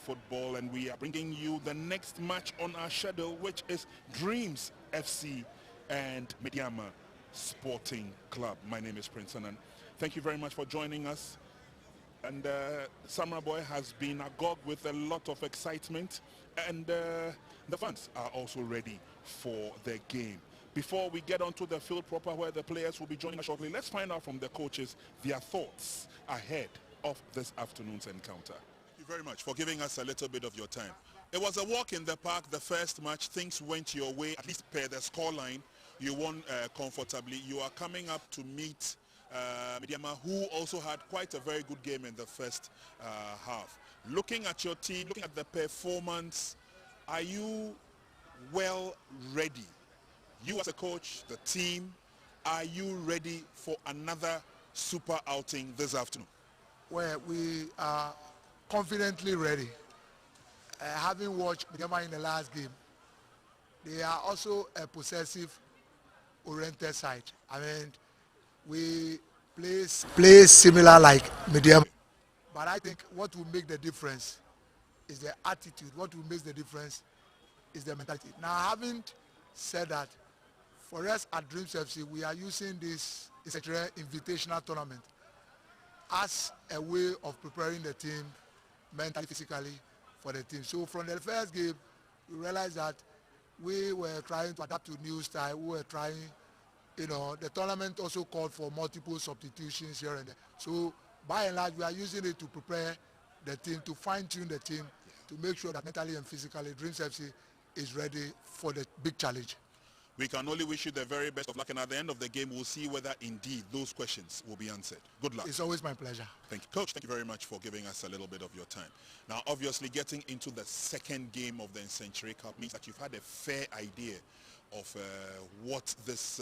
football, and we are bringing you the next match on our schedule, which is Dreams FC and Medeama Sporting Club. My name is Prince Anand. Thank you very much for joining us. And Samurai Boy has been agog with a lot of excitement, and the fans are also ready for the game. Before we get onto the field proper where the players will be joining us shortly, let's find out from the coaches their thoughts ahead of this afternoon's encounter. Thank you very much for giving us a little bit of your time. It was a walk in the park, the first match. Things went your way, at least per the scoreline. You won comfortably. You are coming up to meet Medeama, who also had quite a very good game in the first half. Looking at your team, looking at the performance, are you well ready? You as a coach, the team, are you ready for another super outing this afternoon? Well, we are confidently ready. Having watched Medeama in the last game, they are also a possessive oriented side. I mean, we play similar like Medeama. But I think what will make the difference is the attitude. What will make the difference is the mentality. Now, having said that, for us at Dreams FC, we are using this Nsenkyire invitational tournament as a way of preparing the team mentally, physically for the team. So from the first game, we realized that we were trying to adapt to new style. We were trying, the tournament also called for multiple substitutions here and there. So by and large, we are using it to prepare the team, to fine-tune the team, to make sure that mentally and physically Dreams FC is ready for the big challenge. We can only wish you the very best of luck, and at the end of the game, we'll see whether indeed those questions will be answered. Good luck. It's always my pleasure. Thank you. Coach, thank you very much for giving us a little bit of your time. Now, obviously, getting into the second game of the Nsenkyire Cup means that you've had a fair idea of what this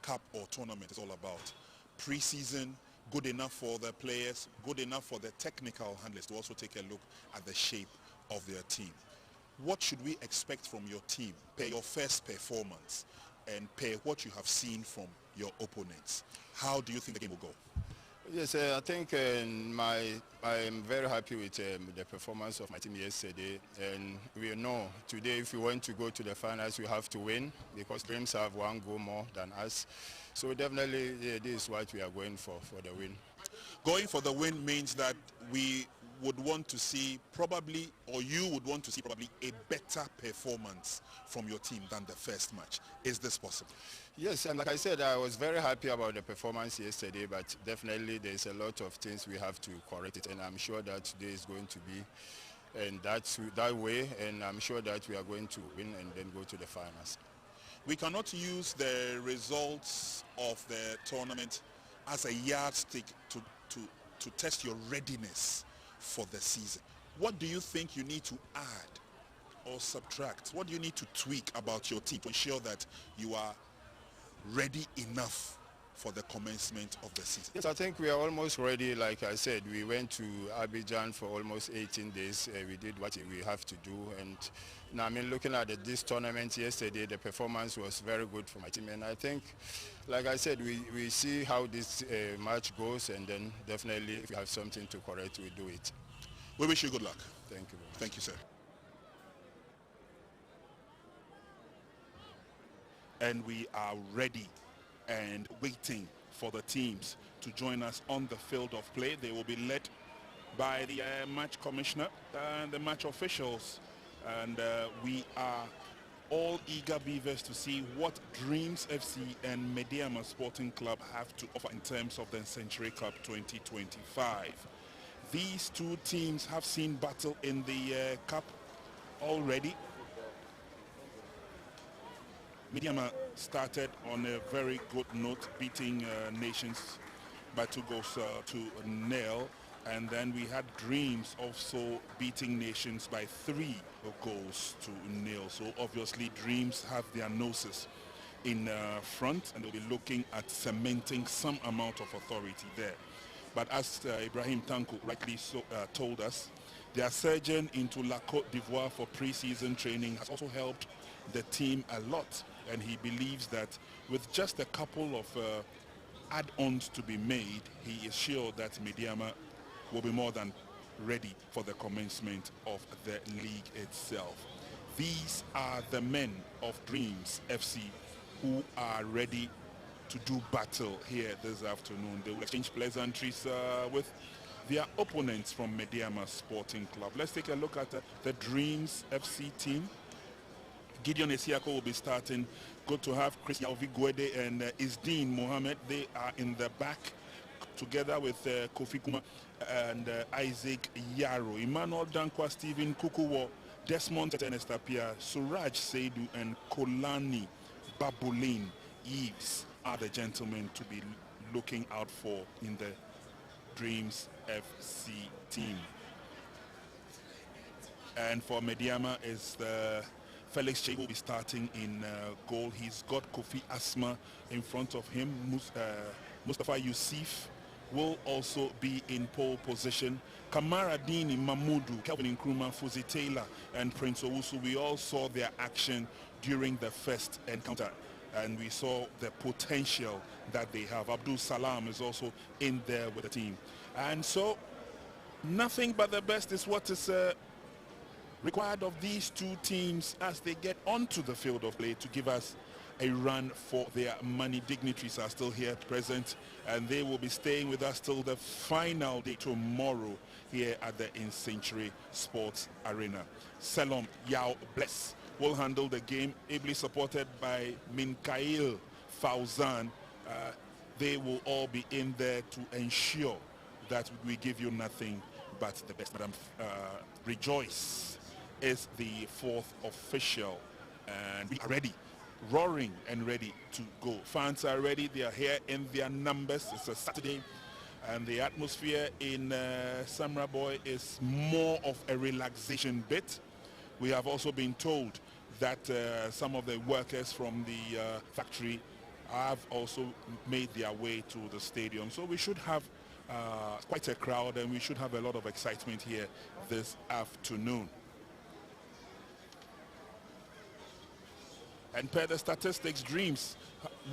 cup or tournament is all about. Pre-season, good enough for the players, good enough for the technical handlers to also take a look at the shape of their team. What should we expect from your team per your first performance and per what you have seen from your opponents? How do you think the game will go? Yes, I think I'm very happy with the performance of my team yesterday. And we know today if we want to go to the finals, we have to win because Dreams have one goal more than us. So definitely this is what we are going for the win. Going for the win means that we would want to see probably, or you would want to see probably a better performance from your team than the first match. Is this possible? Yes, and like I said, I was very happy about the performance yesterday, but definitely there's a lot of things we have to correct it, and I'm sure that today is going to be and that way, and I'm sure that we are going to win and then go to the finals. We cannot use the results of the tournament as a yardstick to test your readiness for the season. What do you think you need to add or subtract? What do you need to tweak about your team to ensure that you are ready enough for the commencement of the season? Yes, I think we are almost ready. Like I said, we went to Abidjan for almost 18 days. We did what we have to do. And now, I mean, looking at this tournament yesterday, the performance was very good for my team. And I think, like I said, we see how this match goes. And then definitely, if we have something to correct, we do it. We wish you good luck. Thank you very much. Thank you, sir. And we are ready and waiting for the teams to join us on the field of play. They will be led by the match commissioner and the match officials. And we are all eager beavers to see what Dreams FC and Medeama Sporting Club have to offer in terms of the Nsenkyire Cup 2025. These two teams have seen battle in the cup already. Medeama started on a very good note, beating Nations by 2 goals to 0. And then we had Dreams also beating Nations by 3 goals to 0. So obviously Dreams have their noses in front, and they'll be looking at cementing some amount of authority there. But as Ibrahim Tanko rightly told us, their surgeon into La Côte d'Ivoire for pre-season training has also helped the team a lot. And he believes that with just a couple of add-ons to be made, he is sure that Medeama will be more than ready for the commencement of the league itself. These are the men of Dreams FC who are ready to do battle here this afternoon. They will exchange pleasantries with their opponents from Medeama Sporting Club. Let's take a look at the Dreams FC team. Gideon Esiako will be starting. Good to have Chris Yalvi and Isdeen Mohammed. They are in the back together with Kofi Kuma and Isaac Yaro. Emmanuel Dankwa, Stephen Kukuwo, Desmond Tenestapia, Suraj Seidu and Kolani Babulin Eves are the gentlemen to be looking out for in the Dreams FC team. And for Medeama is the Felix Che will be starting in goal. He's got Kofi Asma in front of him. Mustafa Yusuf will also be in pole position. Kamara Dini, Mamudu, Kelvin Nkrumah, Fuzi Taylor, and Prince Owusu. We all saw their action during the first encounter, and we saw the potential that they have. Abdul Salam is also in there with the team. And so, nothing but the best is what is required of these two teams as they get onto the field of play to give us a run for their money. Dignitaries are still here present, and they will be staying with us till the final day tomorrow here at the Nsenkyire Sports Arena. Selom Yao Bless will handle the game, ably supported by Minkail Fauzan. They will all be in there to ensure that we give you nothing but the best. Madam Rejoice is the fourth official, and we are ready, roaring and ready to go. Fans are ready. They are here in their numbers. It's a Saturday, and the atmosphere in Samra Boy is more of a relaxation bit. We have also been told that some of the workers from the factory have also made their way to the stadium. So we should have quite a crowd, and we should have a lot of excitement here this afternoon. And per the statistics, Dreams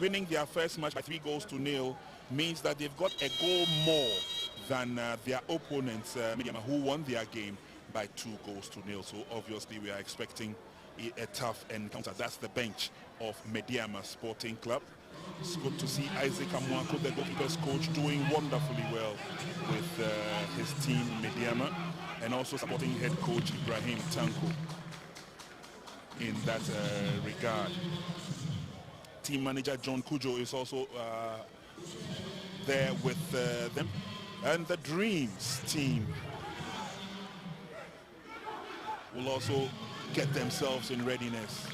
winning their first match by 3-0 means that they've got a goal more than their opponents, Medeama, who won their game by 2-0. So obviously we are expecting a tough encounter. That's the bench of Medeama Sporting Club. It's good to see Isaac Amwako, the goalkeepers coach, doing wonderfully well with his team Medeama, and also supporting head coach Ibrahim Tanko in that regard. Team manager John Kujo is also there with them. And the Dreams team will also get themselves in readiness.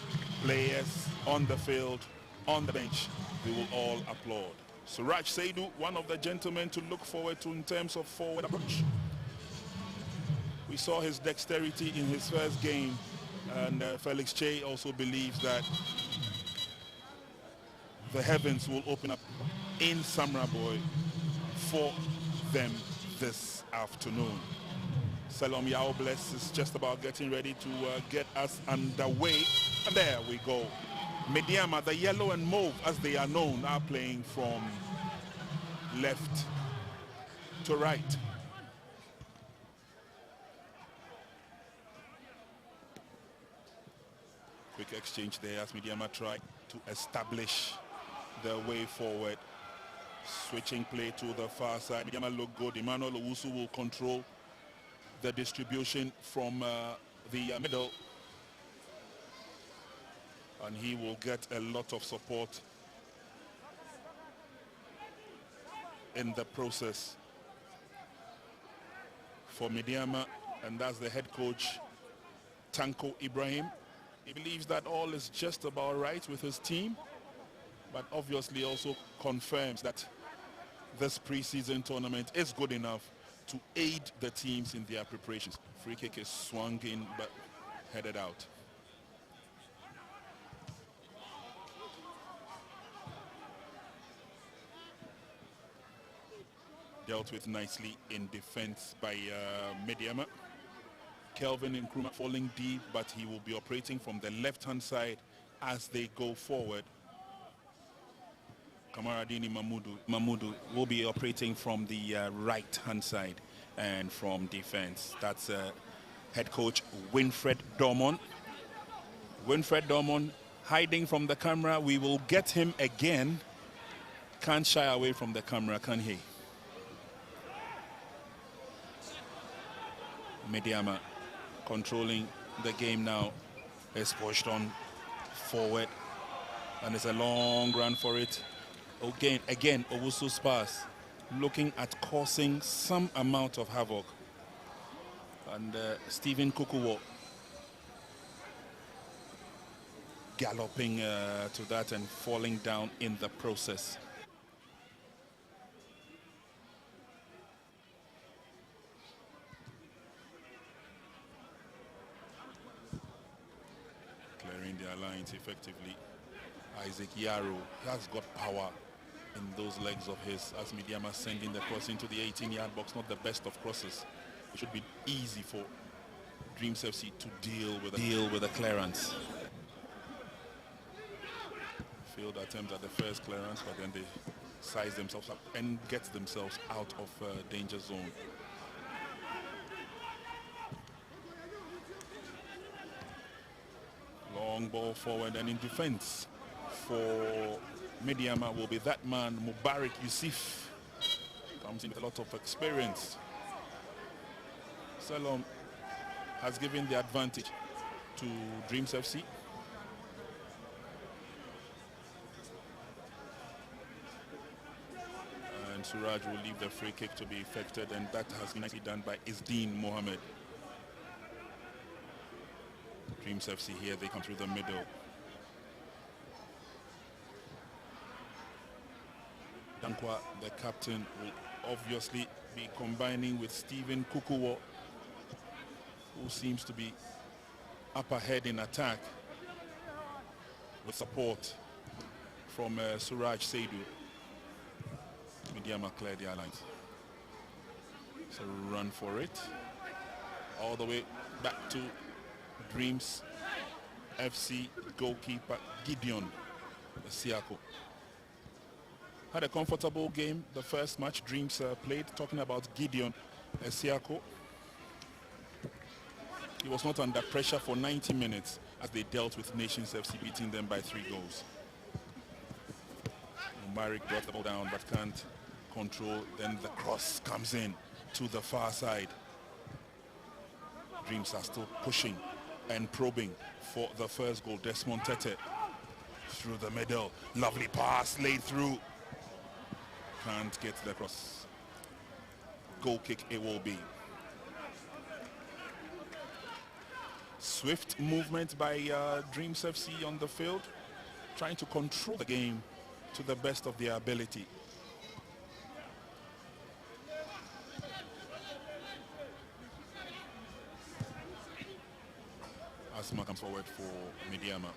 Players on the field, on the bench, we will all applaud. Suraj Seidu, one of the gentlemen to look forward to in terms of forward approach. We saw his dexterity in his first game, and Felix Che also believes that the heavens will open up in Samraboy for them this afternoon. Salom Yao Bless is just about getting ready to get us underway. And there we go. Medeama, the yellow and mauve as they are known, are playing from left to right. Quick exchange there as Medeama try to establish the way forward. Switching play to the far side. Medeama look good. Emmanuel Owusu will control the distribution from the middle, and he will get a lot of support in the process for Medeama, and that's the head coach Tanko Ibrahim. He believes that all is just about right with his team, but obviously also confirms that this preseason tournament is good enough to aid the teams in their preparations. Free kick is swung in but headed out. Dealt with nicely in defense by Medeama. Kelvin Nkrumah falling deep, but he will be operating from the left-hand side as they go forward. Kamaradini Mamudu will be operating from the right-hand side And from defense, that's head coach Winfred Dormon. Winfred Dormon hiding from the camera. We will get him again. Can't shy away from the camera, can he? Medeama controlling the game now. Is pushed on forward. And it's a long run for it. Again, Owusu's pass. Looking at causing some amount of havoc. And Stephen Kukuwo galloping to that and falling down in the process. Clearing their lines effectively. Isaac Yaro has got power in those legs of his as Medeama sending the cross into the 18-yard box. Not the best of crosses. It should be easy for Dreams FC to deal with a clearance. Failed attempt at the first clearance, but then they size themselves up and get themselves out of danger zone. Long ball forward, and in defense for Medeama will be that man, Mubarak Yusuf. Comes in with a lot of experience. Salom has given the advantage to Dreams FC. And Suraj will leave the free kick to be effected, and that has been nicely done by Isdeen Mohammed. Dreams FC here, they come through the middle. Dankwa, the captain, will obviously be combining with Stephen Kukuwo, who seems to be up ahead in attack with support from Suraj Seidu. Medeama cleared the lines. So run for it. All the way back to Dreams FC goalkeeper Gideon Siako. Had a comfortable game the first match Dreams played. Talking about Gideon Siako. He was not under pressure for 90 minutes as they dealt with Nations FC, beating them by 3 goals. Mubarak brought the ball down but can't control. Then the cross comes in to the far side. Dreams are still pushing and probing for the first goal. Desmond Tete through the middle. Lovely pass laid through. Can't get the cross. Goal kick it will be. Swift movement by Dreams FC on the field, trying to control the game to the best of their ability. Asma comes forward for Medeama.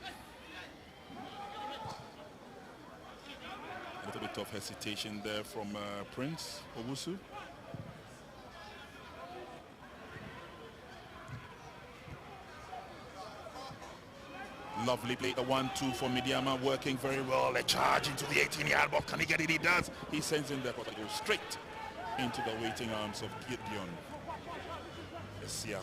A little bit of hesitation there from Prince Owusu. Lovely play, the 1-2 for Medeama, working very well. A charge into the 18-yard box. Can he get it? He does. He sends in there, but it goes straight into the waiting arms of Gideon Siako.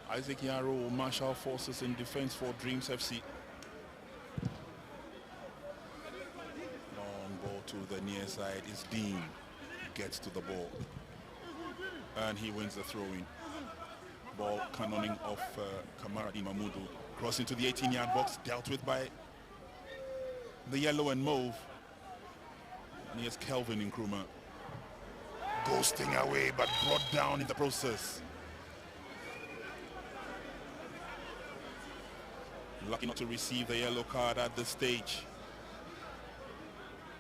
Isaac Yaro will marshal forces in defense for Dreams FC. Long ball to the near side. Isdeen gets to the ball. And he wins the throw-in. Ball cannoning off Kamara Di Mahmoudou. Cross into the 18-yard box, dealt with by the yellow and mauve. And here's Kelvin Nkrumah. Ghosting away, but brought down in the process. Lucky not to receive the yellow card at this stage.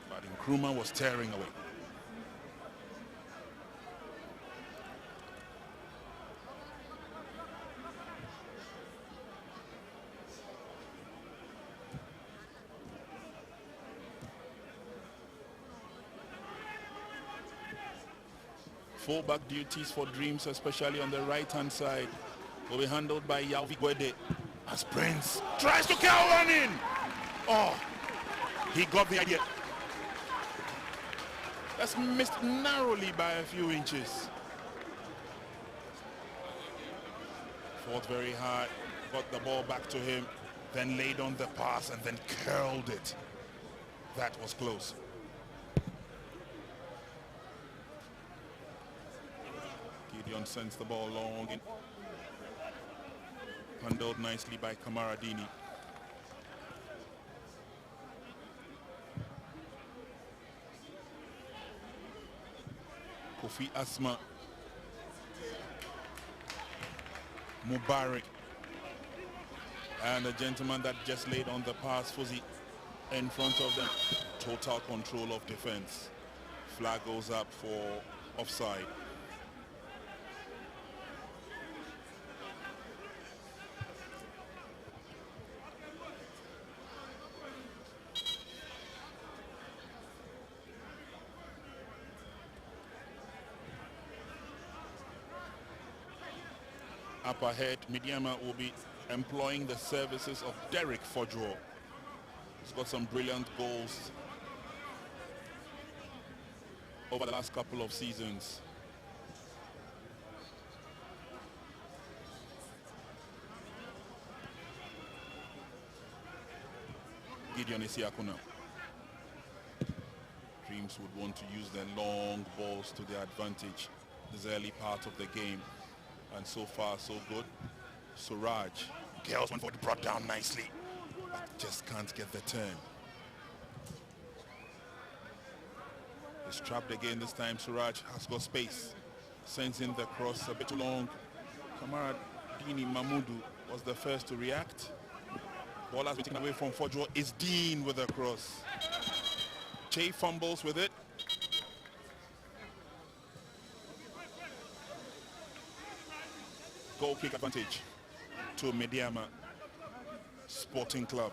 But Nkrumah was tearing away. Fullback duties for Dreams, especially on the right-hand side, will be handled by Yalvi Gwede as Prince tries to curl one in. Oh, he got the idea. That's missed narrowly by a few inches. Fought very hard, got the ball back to him, then laid on the pass and then curled it. That was close. Gideon sends the ball long in. Handled nicely by Kamaradini. Kofi Asma. Mubarak. And the gentleman that just laid on the pass, Fuzzy, in front of them. Total control of defense. Flag goes up for offside. Up ahead, Medeama will be employing the services of Derek Fodjo. He's got some brilliant goals over the last couple of seasons. Gideon Isiakuna. Dreams would want to use their long balls to their advantage this early part of the game. And so far, so good. Suraj. Girls went for the brought down nicely, but just can't get the turn. He's trapped again this time. Suraj has got space. Sends in the cross a bit too long. Kamaradini Mahmudu was the first to react. Ball has been taken away from Fodjo. Is Dean with the cross. Che fumbles with it. Goal kick advantage to Medeama Sporting Club.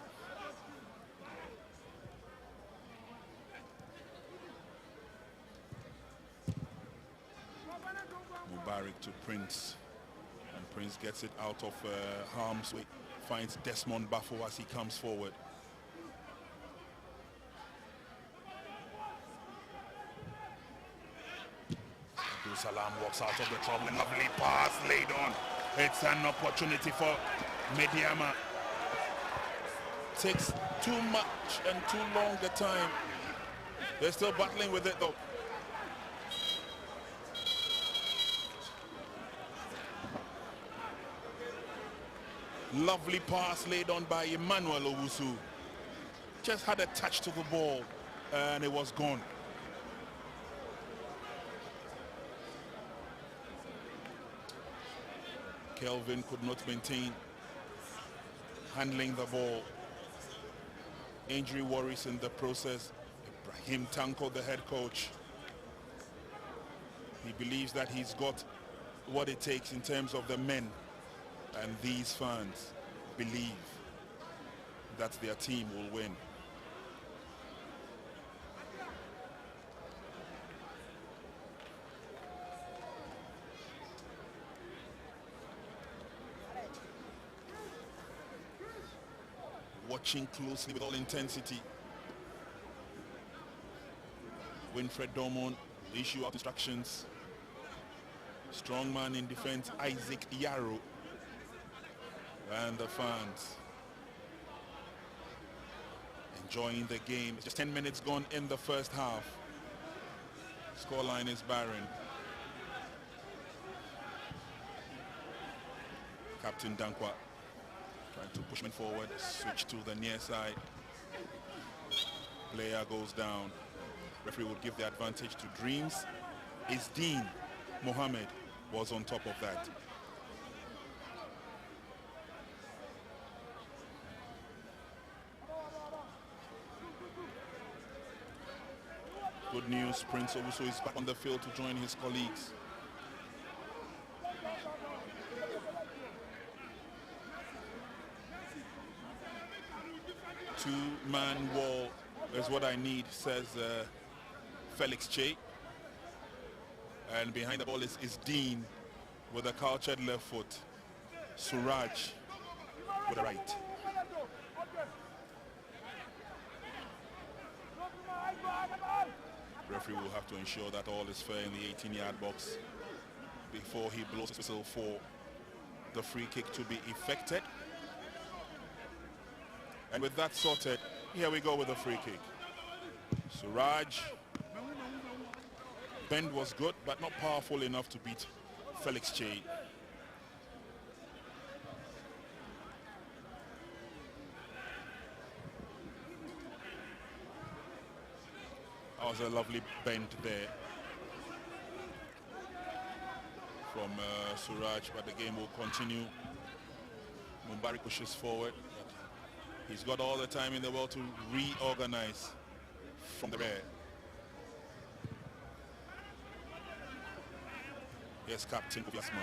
Mubarak to Prince, and Prince gets it out of harm's way, finds Desmond Bafo as he comes forward. Abdul Salam walks out of the trouble. Lovely pass laid on. It's an opportunity for Medeama. Takes too much and too long a time. They're still battling with it though. Lovely pass laid on by Emmanuel Owusu. Just had a touch to the ball and it was gone. Kelvin could not maintain handling the ball. Injury worries in the process. Ibrahim Tanko, the head coach, he believes that he's got what it takes in terms of the men, and these fans believe that their team will win. Watching closely with all intensity. Winfred Dormon issue out instructions. Strong man in defense, Isaac Yaro. And the fans enjoying the game. It's just 10 minutes gone in the first half. Scoreline is barren. Captain Dankwa trying to push him forward, switch to the near side. Player goes down. Referee would give the advantage to Dreams. Isdeen Mohammed was on top of that. Good news, Prince Owusu is back on the field to join his colleagues. Two-man wall is what I need, says Felix Che. And behind the ball is Dean with a cultured left foot. Suraj with the right. Referee will have to ensure that all is fair in the 18-yard box before he blows his whistle for the free kick to be effected. And with that sorted, here we go with the free kick. Suraj. Bend was good, but not powerful enough to beat Felix Che. That was a lovely bend there from Suraj, but the game will continue. Mumbari pushes forward. He's got all the time in the world to reorganize from the rear. Yes, Captain Kofiasma.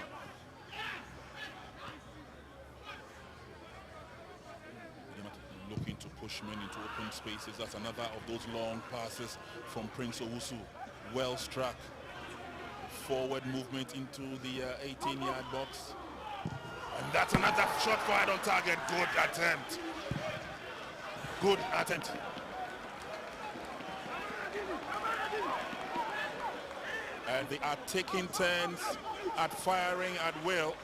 Looking to push men into open spaces. That's another of those long passes from Prince Owusu. Well struck. Forward movement into the 18-yard box. And that's another shot fired on target. Good attempt. Good attempt. And they are taking turns at firing at will.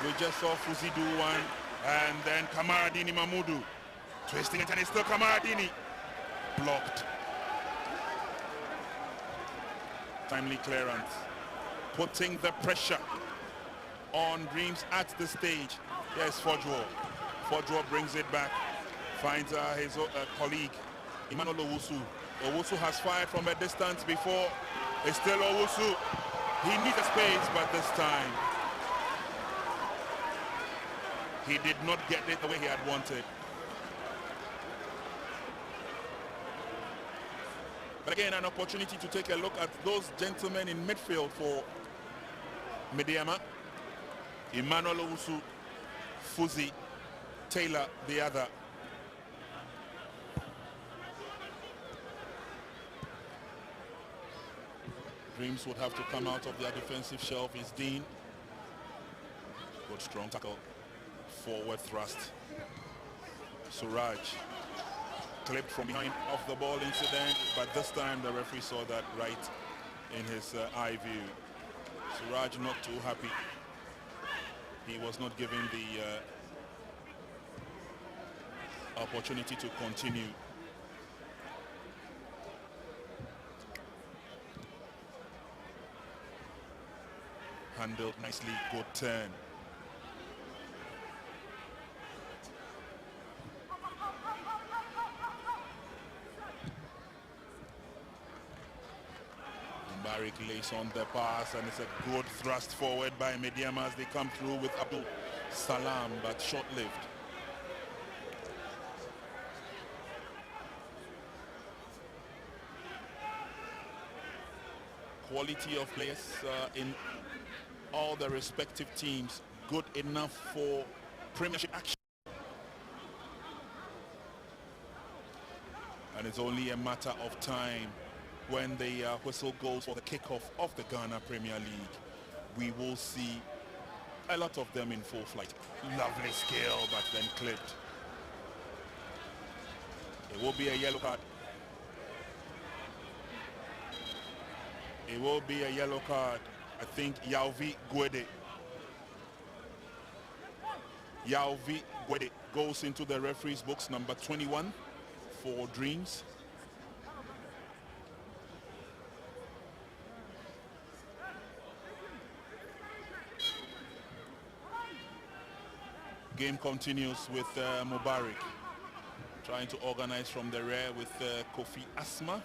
We just saw Fuzi do one, and then Kamaradini Mahmudu twisting it, and it's still Kamaradini. Blocked. Timely clearance. Putting the pressure on Dreams at the stage. Yes, Fodjo. Fodjo brings it back. Finds his colleague, Emmanuel Owusu. Owusu has fired from a distance before. It's still Owusu. He needs a space, but this time he did not get it the way he had wanted. But again, an opportunity to take a look at those gentlemen in midfield for Medeama. Emmanuel Owusu, Fuzi, Taylor, the other. Dreams would have to come out of their defensive shelf. Is Dean. Good strong tackle. Forward thrust. Suraj clipped from behind off the ball incident, but this time the referee saw that right in his eye view. Suraj not too happy. He was not given the opportunity to continue. Handled nicely, good turn. Barik lays on the pass, and it's a good thrust forward by Medeama as they come through with Abdul Salam, but short-lived. Quality of players in all the respective teams, good enough for Premiership action. And it's only a matter of time when the whistle goes for the kickoff of the Ghana Premier League. We will see a lot of them in full flight. Lovely skill, but then clipped. It will be a yellow card. It will be a yellow card. I think Yauvi Gwede. Yauvi Gwede goes into the referee's books, number 21 for Dreams. Game continues with Mubarak trying to organize from the rear with Kofi Asma.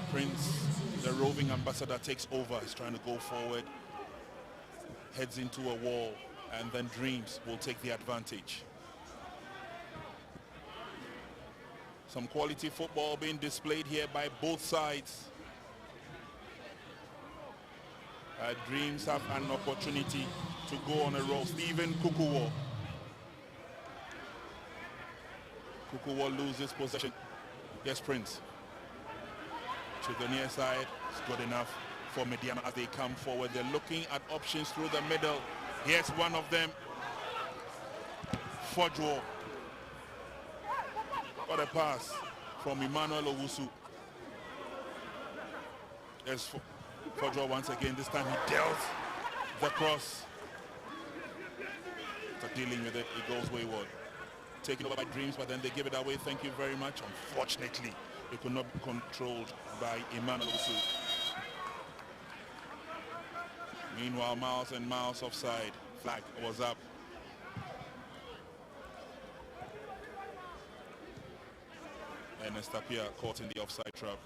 Prince, the roving ambassador, takes over. He's trying to go forward, heads into a wall, and then Dreams will take the advantage. Some quality football being displayed here by both sides. Dreams have an opportunity to go on a roll. Stephen Kukuwo. Kukuwo loses possession. Yes, Prince. To the near side, it's good enough for Medeama as they come forward. They're looking at options through the middle. Here's one of them. Fojo. Got a pass from Emmanuel Owusu. There's Fojo once again. This time he dealt the cross. After dealing with it, it goes wayward. Taken over by Dreams, but then they give it away. Thank you very much. Unfortunately, it could not be controlled by Emmanuel Owusu. Meanwhile, miles and miles offside. Flag was up. And Estapia caught in the offside trap.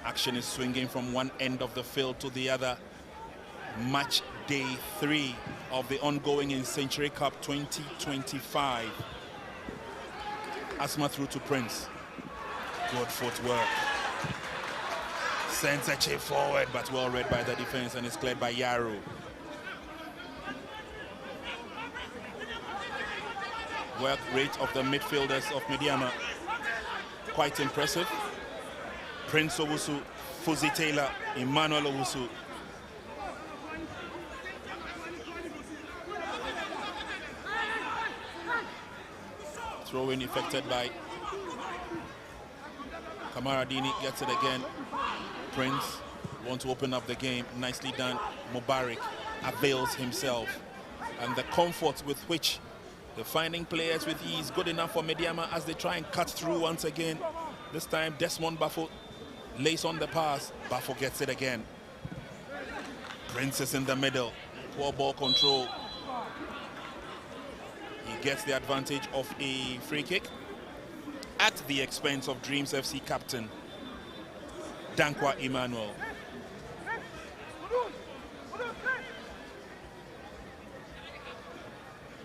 Action is swinging from one end of the field to the other. Match day 3 of the ongoing Nsenkyire Cup 2025. Asma through to Prince. Good footwork. Sends a chip forward, but well read by the defense, and it's cleared by Yaro. Work rate of the midfielders of Medeama, quite impressive. Prince Owusu, Fuzi Taylor, Emmanuel Owusu. Throw-in effected by Kamaradini, gets it again. Prince wants to open up the game. Nicely done. Mubarak avails himself. And the comfort with which they're finding players with ease, good enough for Medeama as they try and cut through once again. This time Desmond Bafo lays on the pass. Bafo gets it again. Prince is in the middle. Poor ball control. He gets the advantage of a free kick at the expense of Dreams FC captain Dankwa Emmanuel.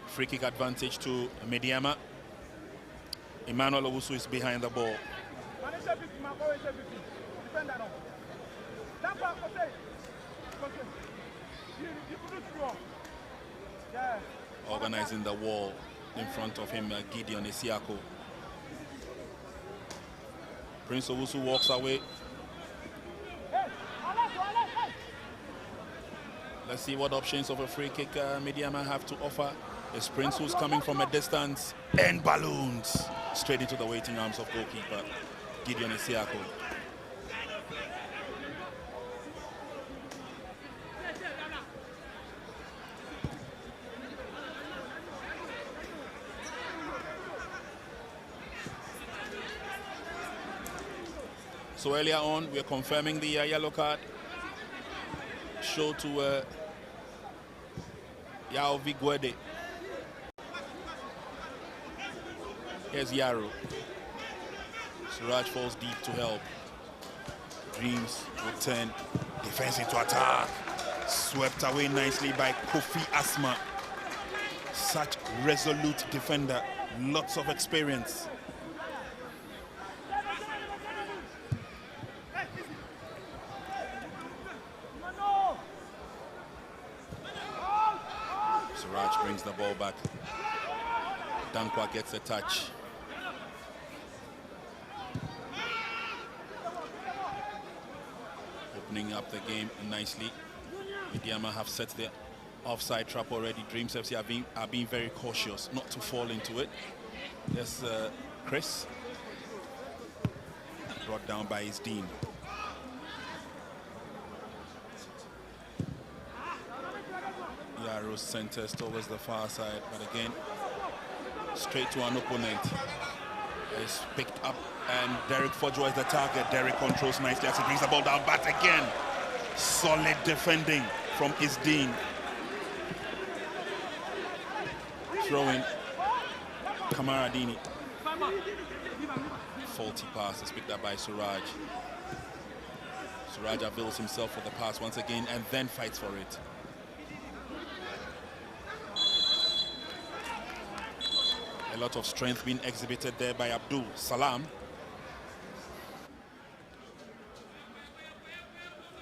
Free kick advantage to Medeama. Emmanuel Owusu is behind the ball. Organizing the wall in front of him, Gideon Isiako. Prince Owusu walks away. Let's see what options of a free kick Medeama have to offer. It's Prince who's coming from a distance and balloons straight into the waiting arms of goalkeeper Gideon Isiako. So earlier on, we're confirming the yellow card. Show to Yao Vigwede. Here's Yaro. Suraj falls deep to help. Dreams will turn defense into attack. Swept away nicely by Kofi Asma. Such resolute defender, lots of experience. Suraj brings the ball back. Dankwa gets a touch. Opening up the game nicely. Medeama have set the offside trap already. Dreams FC are being very cautious not to fall into it. Yes, Chris. Brought down by his dean. Yaro centers towards the far side, but again, straight to an opponent. Is picked up, and Derek Fojo is the target. Derek controls nicely as he brings the ball down, but again, solid defending from his dean. Throwing Kamaradini. Faulty pass is picked up by Suraj. Suraj avails himself for the pass once again and then fights for it. A lot of strength being exhibited there by Abdul Salam.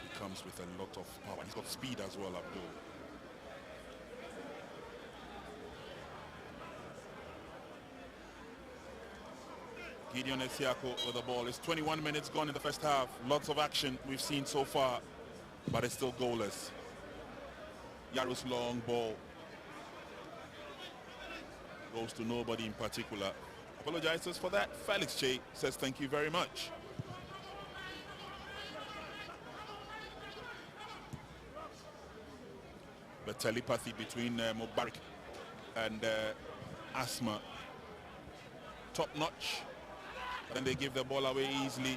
He comes with a lot of power. He's got speed as well, Abdul. Gideon Esiako with the ball. It's 21 minutes gone in the first half. Lots of action we've seen so far, but it's still goalless. Yaru's long ball goes to nobody in particular. Apologizes for that. Felix Che says thank you very much. The telepathy between Mubarak and Asma, top notch. But then they give the ball away easily.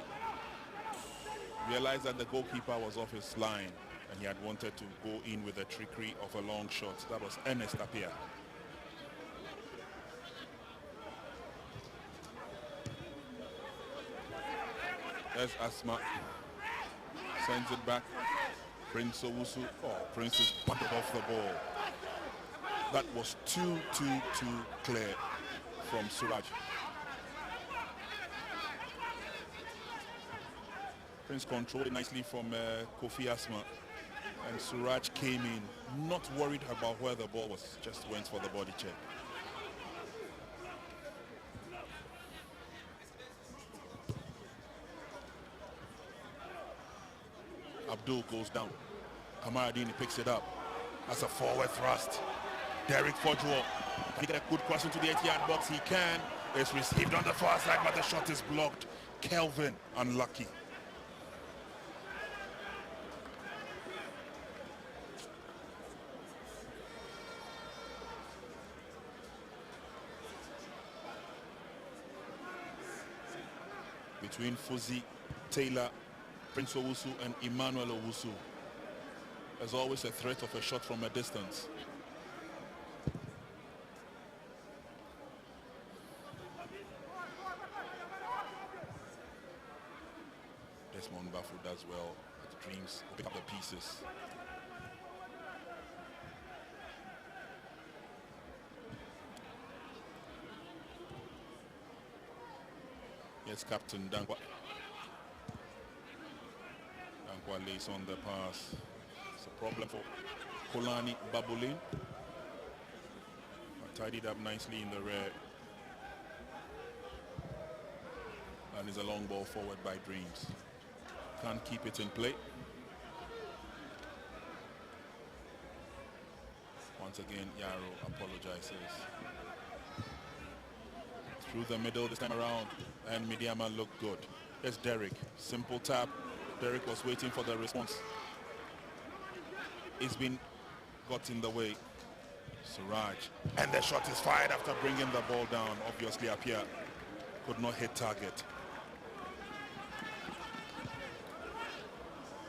Realized that the goalkeeper was off his line and he had wanted to go in with a trickery of a long shot. That was Ernest Appiah. There's Asma. Sends it back. Prince Owusu. Oh, Prince is bundled off the ball. That was too clear from Suraj. Prince controlled it nicely from Kofi Asma. And Suraj came in, not worried about where the ball was, just went for the body check. Abdul goes down. Kamaradini picks it up. That's a forward thrust. Derek Fodjo. Can he get a good cross into the 8-yard box? He can. It's received on the far side, but the shot is blocked. Kelvin, unlucky. Between Fuzi, Taylor, Prince Owusu and Emmanuel Owusu. There's always a threat of a shot from a distance. Desmond Bafu does well. The Dreams pick up the pieces. Yes, Captain Dankwa. Dankwa lays on the pass. It's a problem for Kolani Babulin. Tidied up nicely in the rear. And is a long ball forward by Dreams. Can't keep it in play. Once again, Yaro apologizes. Through the middle this time around, and Medeama looked good. There's Derek. Simple tap. Derek was waiting for the response. It's been got in the way. Suraj. And the shot is fired after bringing the ball down. Obviously, Appiah could not hit target.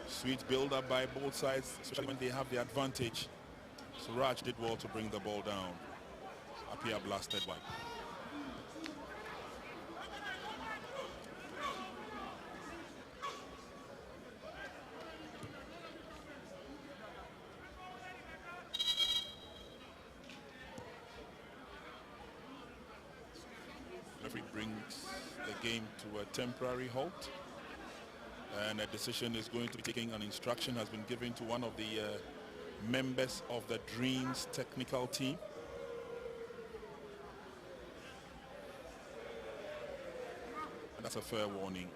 Sweet build-up by both sides, especially when they have the advantage. Suraj did well to bring the ball down. Appiah blasted wide. Referee brings the game to a temporary halt. And a decision is going to be taken. An instruction has been given to one of the members of the Dreams technical team. And that's a fair warning.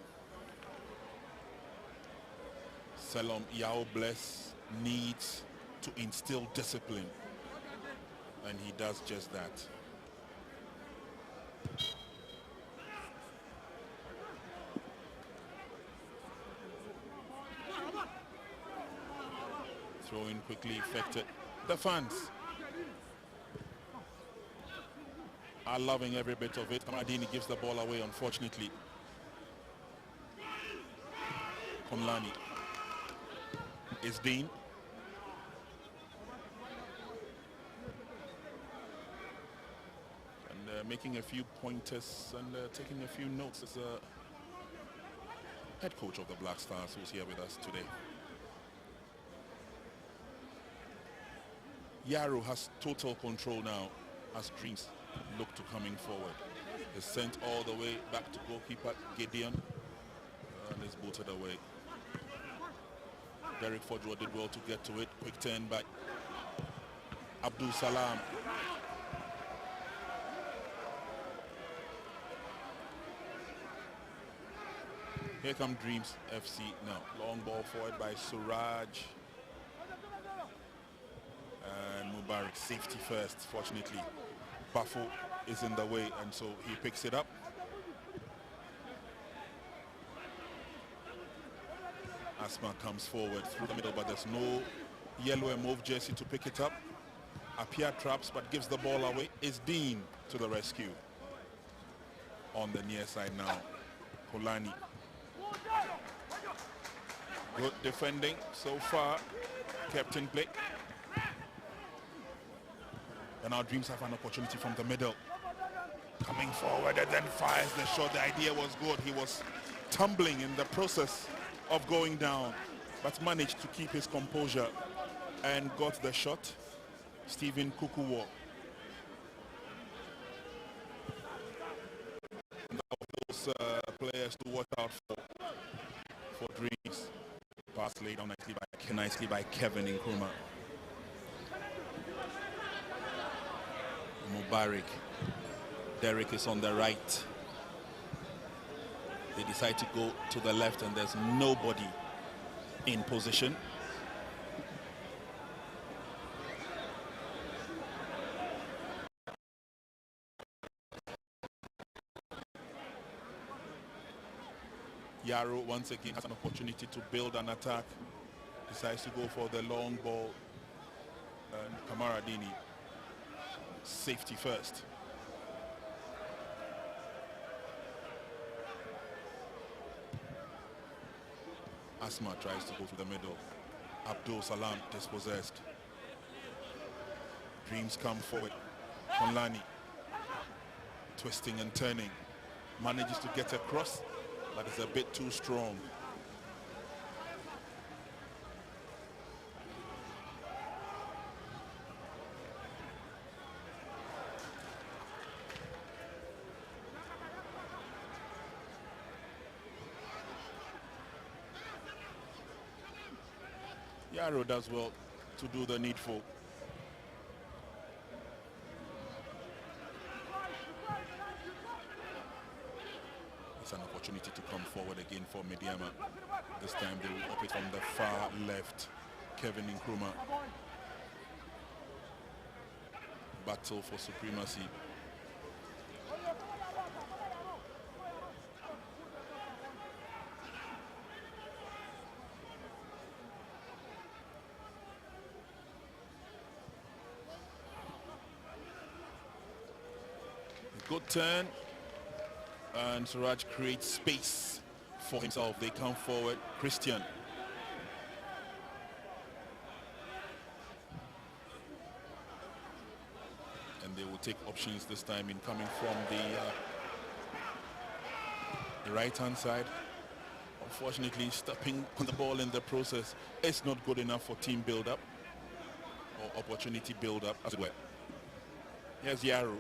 Selom Yao Bless needs to instill discipline. And he does just that. Throw-in quickly effected. The fans are loving every bit of it. Kamadini gives the ball away, unfortunately. Konlani is Dean. And making a few pointers and taking a few notes as a head coach of the Black Stars, who's here with us today. Yaro has total control now as Dreams look to coming forward. Is sent all the way back to goalkeeper Gideon and is booted away. Derek Fodjo did well to get to it. Quick turn by Abdul Salam. Here come Dreams FC now. Long ball forward by Suraj. And Mubarak, safety first, fortunately. Bafo is in the way, and so he picks it up. Asma comes forward through the middle, but there's no yellow and mauve jersey to pick it up. Apia traps, but gives the ball away. Is Dean to the rescue. On the near side now, Kolani. Good defending so far, kept in play. And our Dreams have an opportunity from the middle. Coming forward and then fires the shot. The idea was good. He was tumbling in the process of going down, but managed to keep his composure and got the shot. Stephen Kukuwo. Those players to watch out for Dreams. Pass laid down nicely by Kevin Nkrumah. Mubarak. Derek is on the right. They decide to go to the left and there's nobody in position. Yaro once again has an opportunity to build an attack. Decides to go for the long ball. And Kamaradini, safety first. Asma tries to go through the middle. Abdul Salam dispossessed. Dreams come forward. Konlani twisting and turning. Manages to get across, but it's a bit too strong. Yaro does well to do the needful. It's an opportunity to come forward again for Medeama. This time they will operate from the far left. Kevin Nkrumah. Battle for supremacy. Good turn, and Suraj creates space for himself. They come forward. Christian. And they will take options this time in coming from the right-hand side. Unfortunately, stepping on the ball in the process is not good enough for team build-up or opportunity build-up as well. Here's Yaro.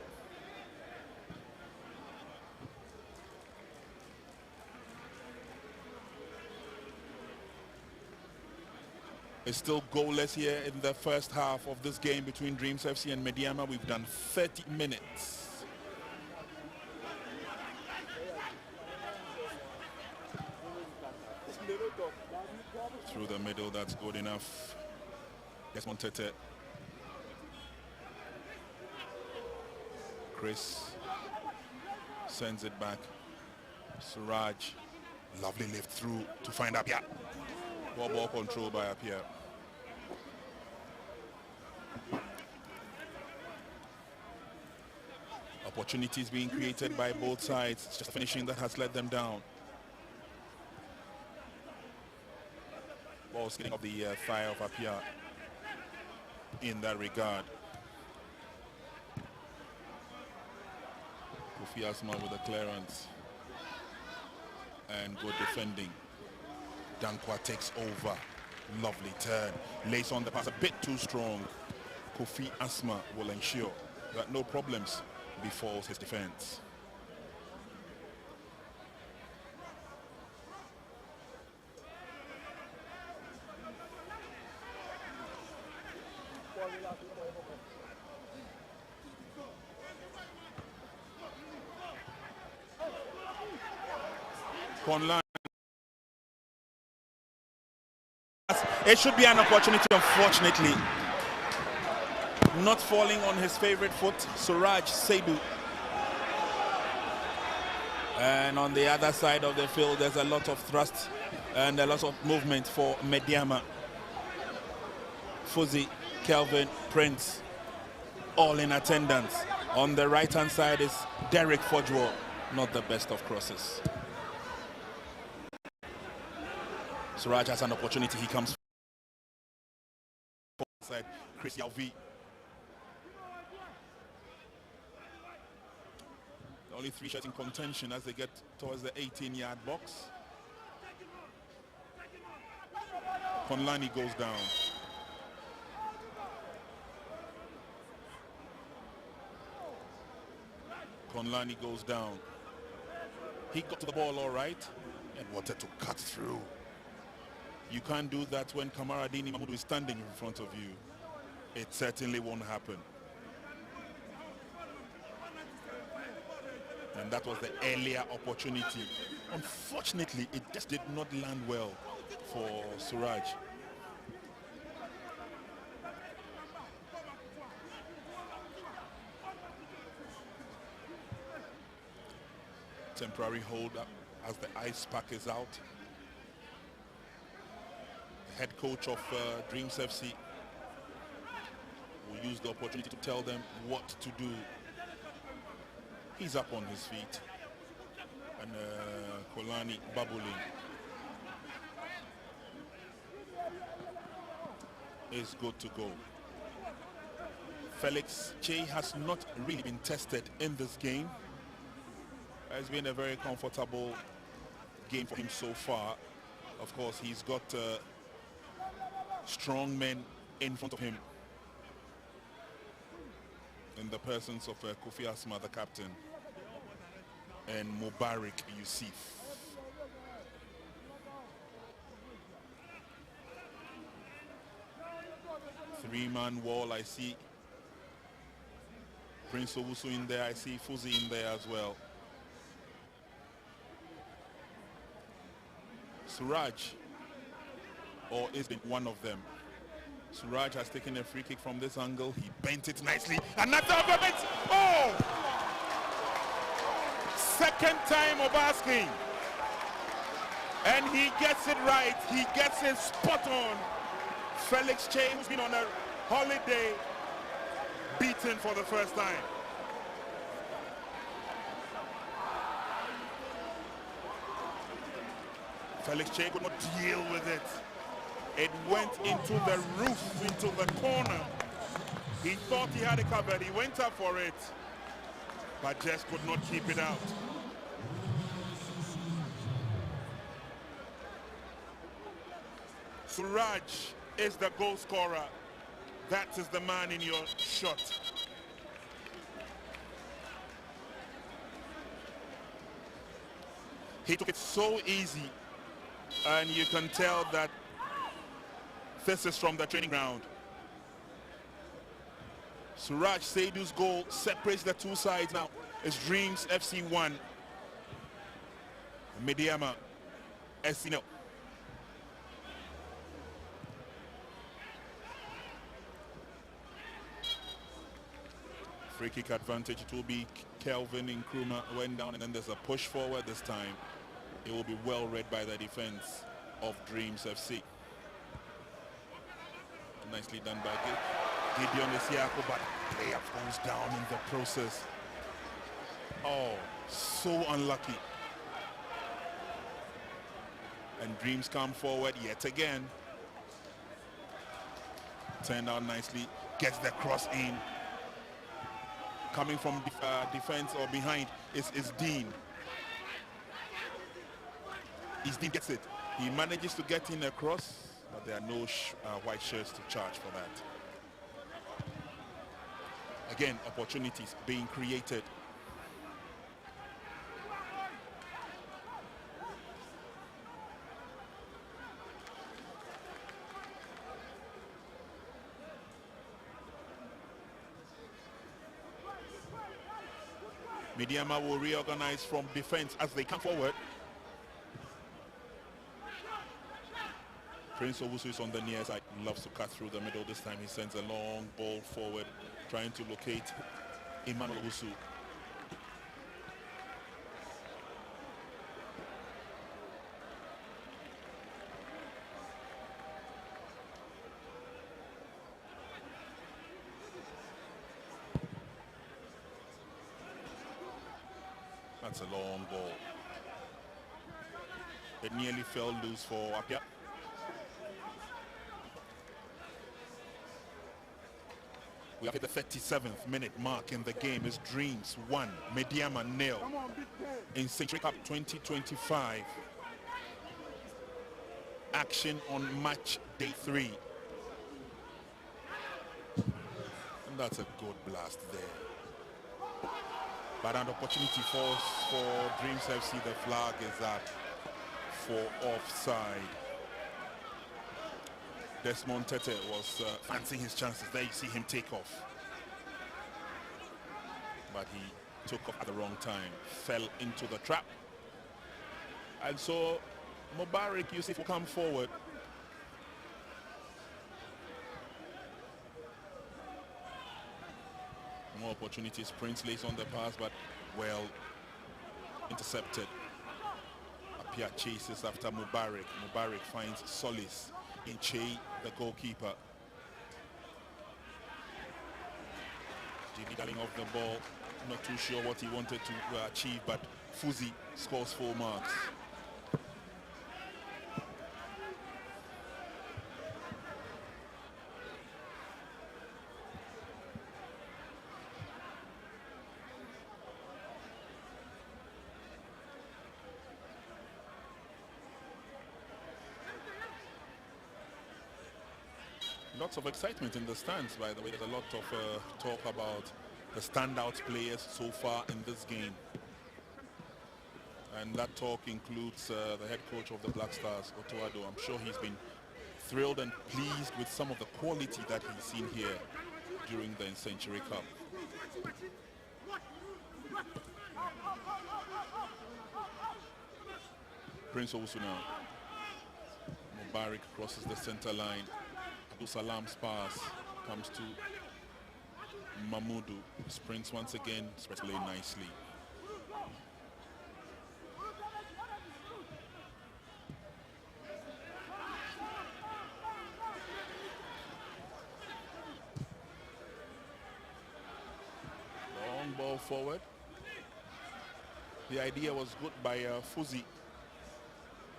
It's still goalless here in the first half of this game between Dreams FC and Medeama. We've done 30 minutes. Through the middle, that's good enough. Desmond Tete. Chris sends it back. Suraj, lovely lift through to find Apia. Ball control by Apia. Opportunities being created by both sides. It's just finishing that has let them down. Ball skidding off the thigh of Apia in that regard. Kofi Asma with the clearance. And good defending. Dankwa takes over. Lovely turn. Lays on the pass a bit too strong. Kofi Asma will ensure that no problems befalls his defense. Konlani It should be an opportunity, unfortunately. Not falling on his favorite foot, Suraj Saidu. And on the other side of the field, there's a lot of thrust and a lot of movement for Medeama. Fuzi, Kelvin, Prince, all in attendance. On the right-hand side is Derek Fodjwo, not the best of crosses. Suraj has an opportunity, he comes forward. Chris Yalvi. Only 3 shots in contention as they get towards the 18-yard box. Konlani goes down. Konlani goes down. He got to the ball all right and wanted to cut through. You can't do that when Kamaradini Mahmoud is standing in front of you. It certainly won't happen. And that was the earlier opportunity. Unfortunately, it just did not land well for Suraj. Temporary hold up as the ice pack is out. The head coach of Dreams FC will use the opportunity to tell them what to do. He's up on his feet. And Kolani bubbling is good to go. Felix Che has not really been tested in this game. It's been a very comfortable game for him so far. Of course, he's got strong men in front of him in the persons of Kofi Asma, the captain, and Mubarak Yusuf. Three-man wall, I see Prince Owusu in there, I see Fuzi in there as well. Suraj, or is it one of them? Suraj has taken a free kick from this angle. He bent it nicely. Another bent. Oh! Second time of asking. And he gets it right. He gets it spot on. Felix Che, who's been on a holiday, beaten for the first time. Felix Che could not deal with it. It went into the roof, into the corner. He thought he had it covered. He went up for it, but just could not keep it out. Suraj is the goal scorer. That is the man in your shot. He took it so easy, and you can tell that this is from the training ground. Suraj Saidu's goal separates the two sides now. It's Dreams FC 1, Medeama SC 0. Free kick advantage. It will be Kelvin Nkrumah went down, and then there's a push forward this time. It will be well read by the defense of Dreams FC. Nicely done by Gideon Isiako, but player goes down in the process. Oh, so unlucky. And Dreams come forward yet again. Turned out nicely, gets the cross in. Coming from defense or behind is Dean. Dean gets it. He manages to get in across, but there are no white shirts to charge for that. Again, opportunities being created. Medeama will reorganize from defense as they come forward. Prince Owusu is on the near side, loves to cut through the middle. This time he sends a long ball forward, trying to locate Emmanuel Owusu. That's a long ball. It nearly fell loose for Apia. We have hit the 37th minute mark in the game. It's Dreams 1, Medeama 0 in Nsenkyire Cup 2025. Action on match day 3. And that's a good blast there. But an opportunity for Dreams FC. The flag is up for offside. Desmond Tete was fancying his chances. There you see him take off. But he took off at the wrong time, fell into the trap. And so Mubarak Yusuf will come forward. More opportunities. Prince lays on the pass, but well intercepted. Apia chases after Mubarak. Mubarak finds solace in Che, the goalkeeper. Getting off the ball, not too sure what he wanted to achieve, but Fuzi scores 4 marks. Lots of excitement in the stands, by the way. There's a lot of talk about the standout players so far in this game. And that talk includes the head coach of the Black Stars, Otoado. I'm sure he's been thrilled and pleased with some of the quality that he's seen here during the Nsenkyire Cup. Prince Owusu now. Mubarak crosses the center line. Salam's pass comes to Mahmoudou. Sprints once again, spreads play nicely. Long ball forward. The idea was good by Fuzi,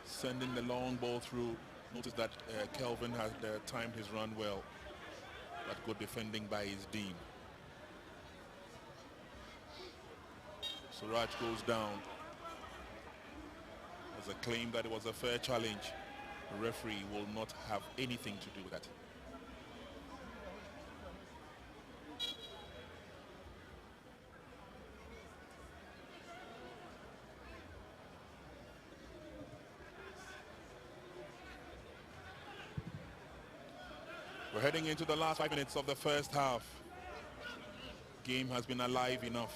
sending the long ball through. Notice that Kelvin had timed his run well, but good defending by his team. Suraj goes down. There's a claim that it was a fair challenge. The referee will not have anything to do with that. We're heading into the last 5 minutes of the first half. Game has been alive enough.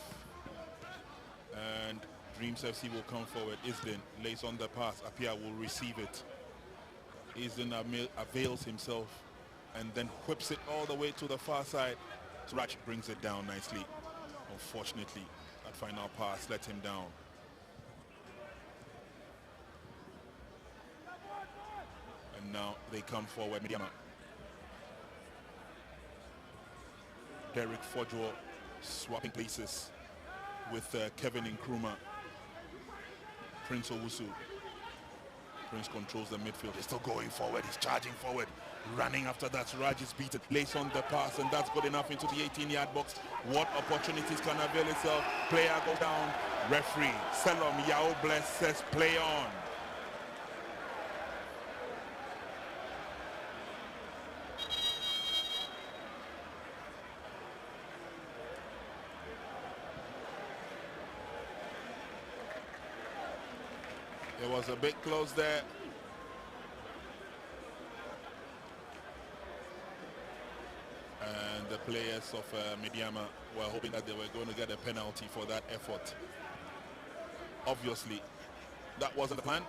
And Dreams FC will come forward. Isden lays on the pass. Apia will receive it. Isden avails himself and then whips it all the way to the far side. Suraj brings it down nicely. Unfortunately, that final pass let him down. And now they come forward. Medeama. Derek Fojo swapping places with Kevin Nkrumah. Prince Owusu. Prince controls the midfield. He's still going forward. He's charging forward. Running after that. Suraj is beaten. Lays on the pass, and that's good enough into the 18-yard box. What opportunities can avail itself? Player goes down. Referee Selom Yao Bless says play on. It was a bit close there. And the players of Medeama were hoping that they were going to get a penalty for that effort. Obviously, that wasn't the plan.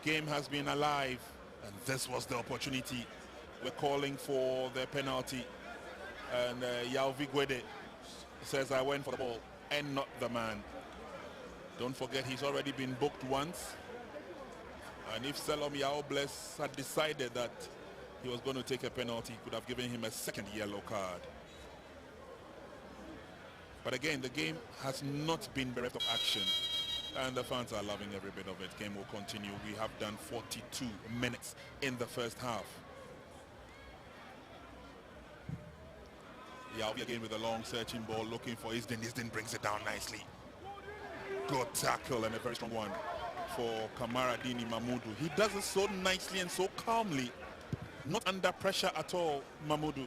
game has been alive, and this was the opportunity. We're calling for the penalty, and Yalvi Gwede says, I went for the ball and not the man. Don't forget, he's already been booked once, and if Selom Yao Bless had decided that he was going to take a penalty, he could have given him a second yellow card. But again, the game has not been bereft of action, and the fans are loving every bit of it. Game will continue. We have done 42 minutes in the first half. Yalvi again with a long searching ball, looking for Isdin. Isdin brings it down nicely. Good tackle, and a very strong one for Kamaradini Mahmoudou. He does it so nicely and so calmly, not under pressure at all, Mahmoudou.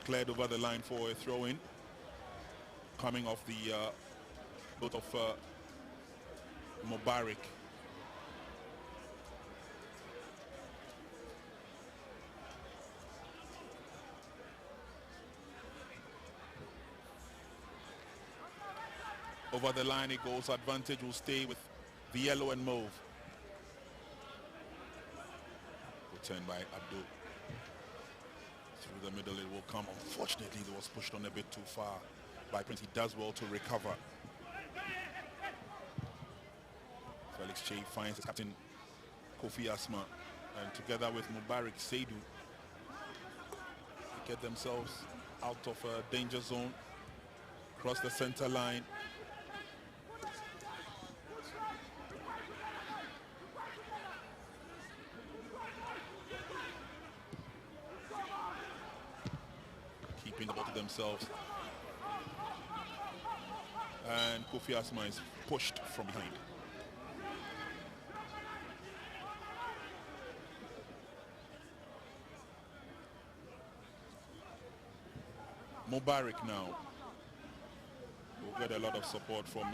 Cleared over the line for a throw-in, coming off the boat of Mubarak. Over the line it goes. Advantage will stay with the yellow and mauve. Returned by Abdul. Through the middle it will come. Unfortunately, it was pushed on a bit too far by Prince. He does well to recover. Felix Che finds his captain Kofi Asma, and together with Mubarak Saidu, they get themselves out of a danger zone, cross the center line. Keeping the ball to themselves. And Kofi Asma is pushed from behind. Mubarak now will get a lot of support from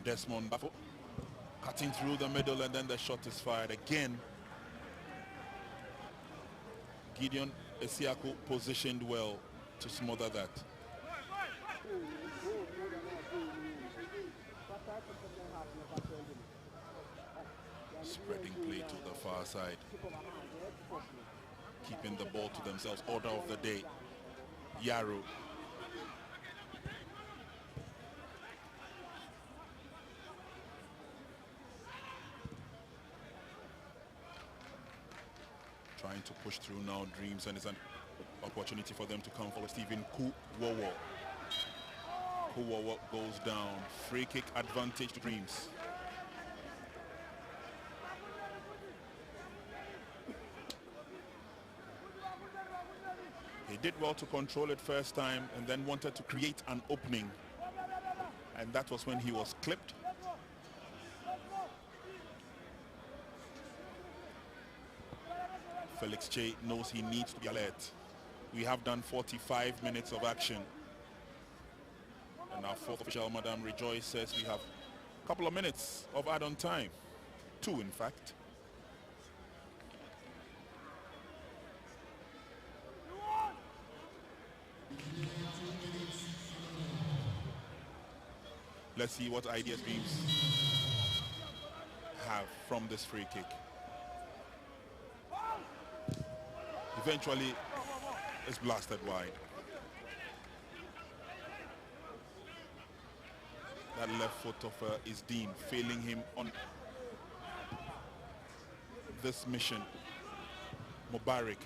Desmond Bafo, cutting through the middle, and then the shot is fired again. Gideon Esiaku positioned well to smother that. Spreading play to the far side. Keeping the ball to themselves. Order of the day. Yaro. Trying to push through now, Dreams, and it's an opportunity for them to come forward. Stephen Kuwowo. Kuwowo goes down. Free kick advantage to Dreams. He did well to control it first time and then wanted to create an opening. And that was when he was clipped. Felix Che knows he needs to be alert. We have done 45 minutes of action. And our fourth official, Madame Rejoice, says we have a couple of minutes of add-on time. 2, in fact. Let's see what ideas Dreams have from this free kick. Eventually, it's blasted wide. That left foot of Isdin failing him on this mission. Mubarak.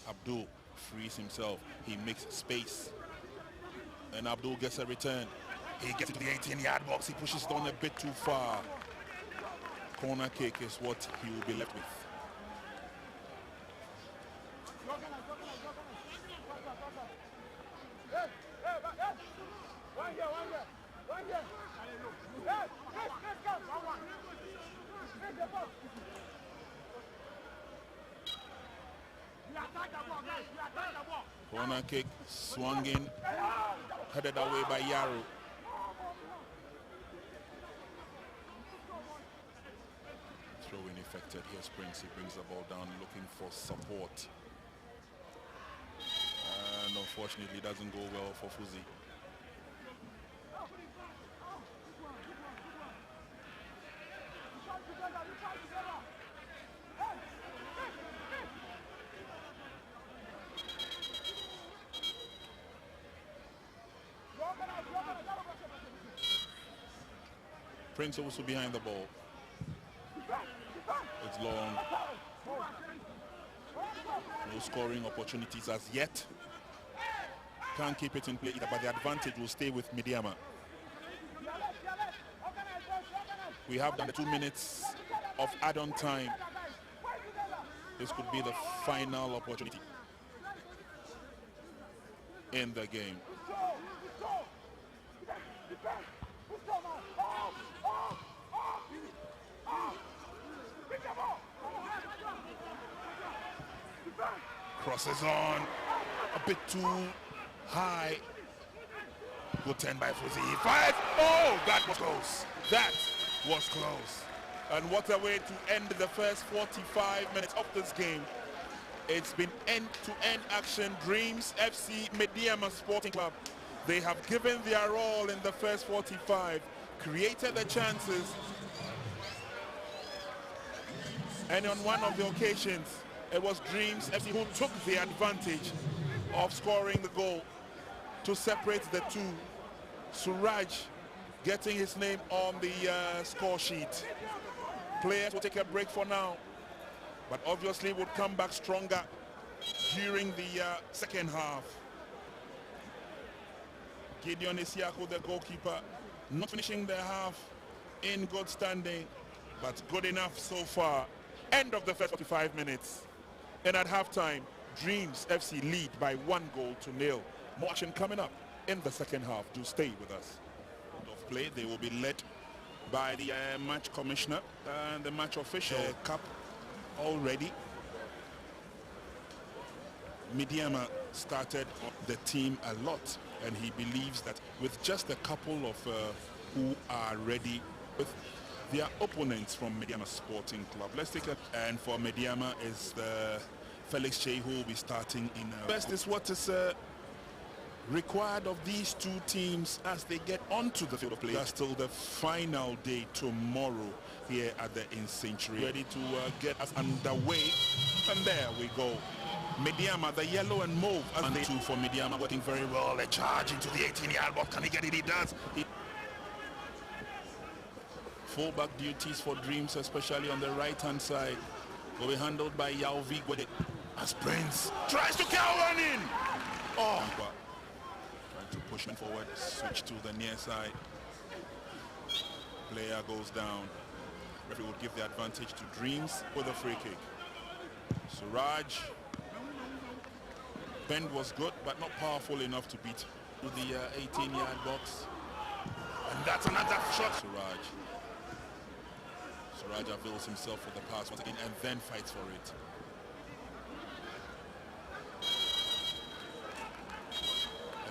Abdul frees himself. He makes space. And Abdul gets a return. He gets to the 18-yard box. He pushes it on a bit too far. Corner kick is what he will be left with. Corner kick swung in, headed away by Yaro. affected. Here's Prince. He brings the ball down looking for support. And unfortunately, it doesn't go well for Fuzi. Prince also behind the ball. It's long. No scoring opportunities as yet. Can't keep it in play either, but the advantage will stay with Medeama. We have done the 2 minutes of add-on time. This could be the final opportunity in the game. Crosses on, a bit too high. Good 10 by Fuzi. 5. Oh, that was close. That was close. And what a way to end the first 45 minutes of this game. It's been end-to-end action. Dreams FC Medeama Sporting Club. They have given their all in the first 45, created the chances. And on one of the occasions, it was Dreams FC who took the advantage of scoring the goal to separate the two. Suraj getting his name on the score sheet. Players will take a break for now, but obviously would come back stronger during the second half. Gideon Isiako, the goalkeeper, not finishing the half in good standing, but good enough so far. End of the first 45 minutes. And at halftime, Dreams FC lead by 1-0. More action coming up in the second half. Do stay with us. End of play, they will be led by the match commissioner and the match official. Cup already. Medeama started the team a lot, and he believes that with just a couple of who are ready with their opponents from Medeama Sporting Club. Let's take it. And for Medeama is the Felix Che, who will be starting in. Best is what is required of these two teams as they get onto the field of play. That's still the final day tomorrow here at the Nsenkyire. Ready to get us underway. And there we go. Medeama, the yellow and mauve. And the 2 for Medeama, working very well. A charge into the 18-yard box. Can he get it? He does. Fullback duties for Dreams, especially on the right-hand side, will be handled by Yao Vig with it. As Prince tries to count one in. Oh, trying to push him forward. Switch to the near side. Player goes down. Referee would give the advantage to Dreams with a free kick. Suraj. Bend was good, but not powerful enough to beat the 18-yard box. And that's another shot. Suraj avails himself for the pass once again and then fights for it.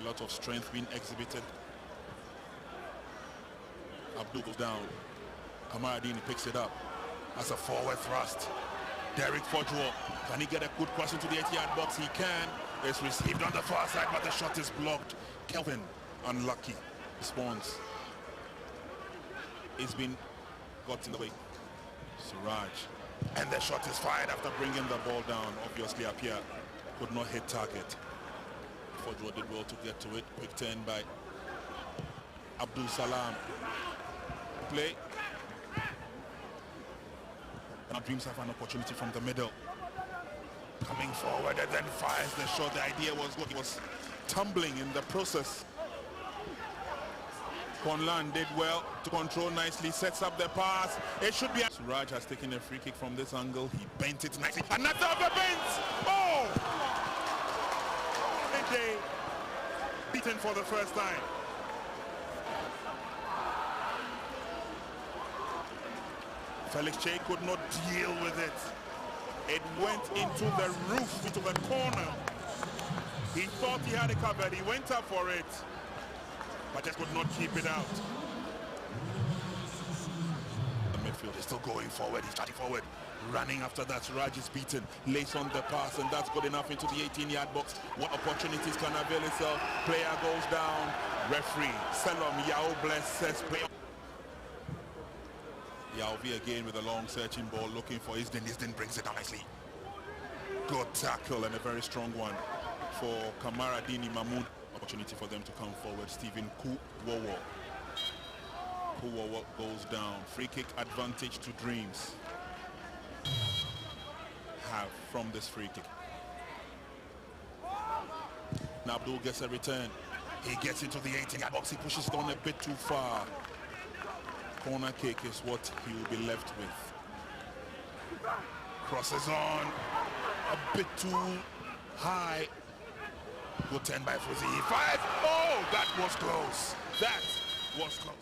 A lot of strength being exhibited. Abdul goes down. Kamaradini picks it up. As a forward thrust. Derek Fodjo, can he get a good cross into the 8-yard box? He can. It's received on the far side, but the shot is blocked. Kelvin, unlucky. Response. It's been got in the way. Suraj. And the shot is fired after bringing the ball down. Obviously, Apia could not hit target. Fodjo did well to get to it. Quick turn by Abdul Salam. Play. Now Dreams have an opportunity from the middle. Coming forward and then fires the shot. The idea was good. He was tumbling in the process. Conlan did well to control nicely, sets up the pass. It should be. Suraj has taken a free kick from this angle. He bent it nicely. Another of the bends. Oh! Day beaten for the first time. Felix Che could not deal with it. It went into the roof, into the corner. He thought he had it covered. He went up for it, but just could not keep it out. The midfield is still going forward. He's starting forward. Running after that, Raj is beaten. Lace on the pass, and that's good enough into the 18-yard box. What opportunities can avail itself? Player goes down. Referee Selom Yao Bless says play. Yaovi again with a long searching ball looking for Isden. Isden brings it down nicely. Good tackle and a very strong one for Kamara Dini Mahmoud. Opportunity for them to come forward. Stephen Kuwowo. Kuwowo goes down. Free kick advantage to Dreams. Have from this free kick. Now Abdul gets a return. He gets into the 18-yard box. He pushes it on a bit too far. Corner kick is what he will be left with. Crosses on. A bit too high. Good turn by Fuzi. 5. Oh, that was close. That was close.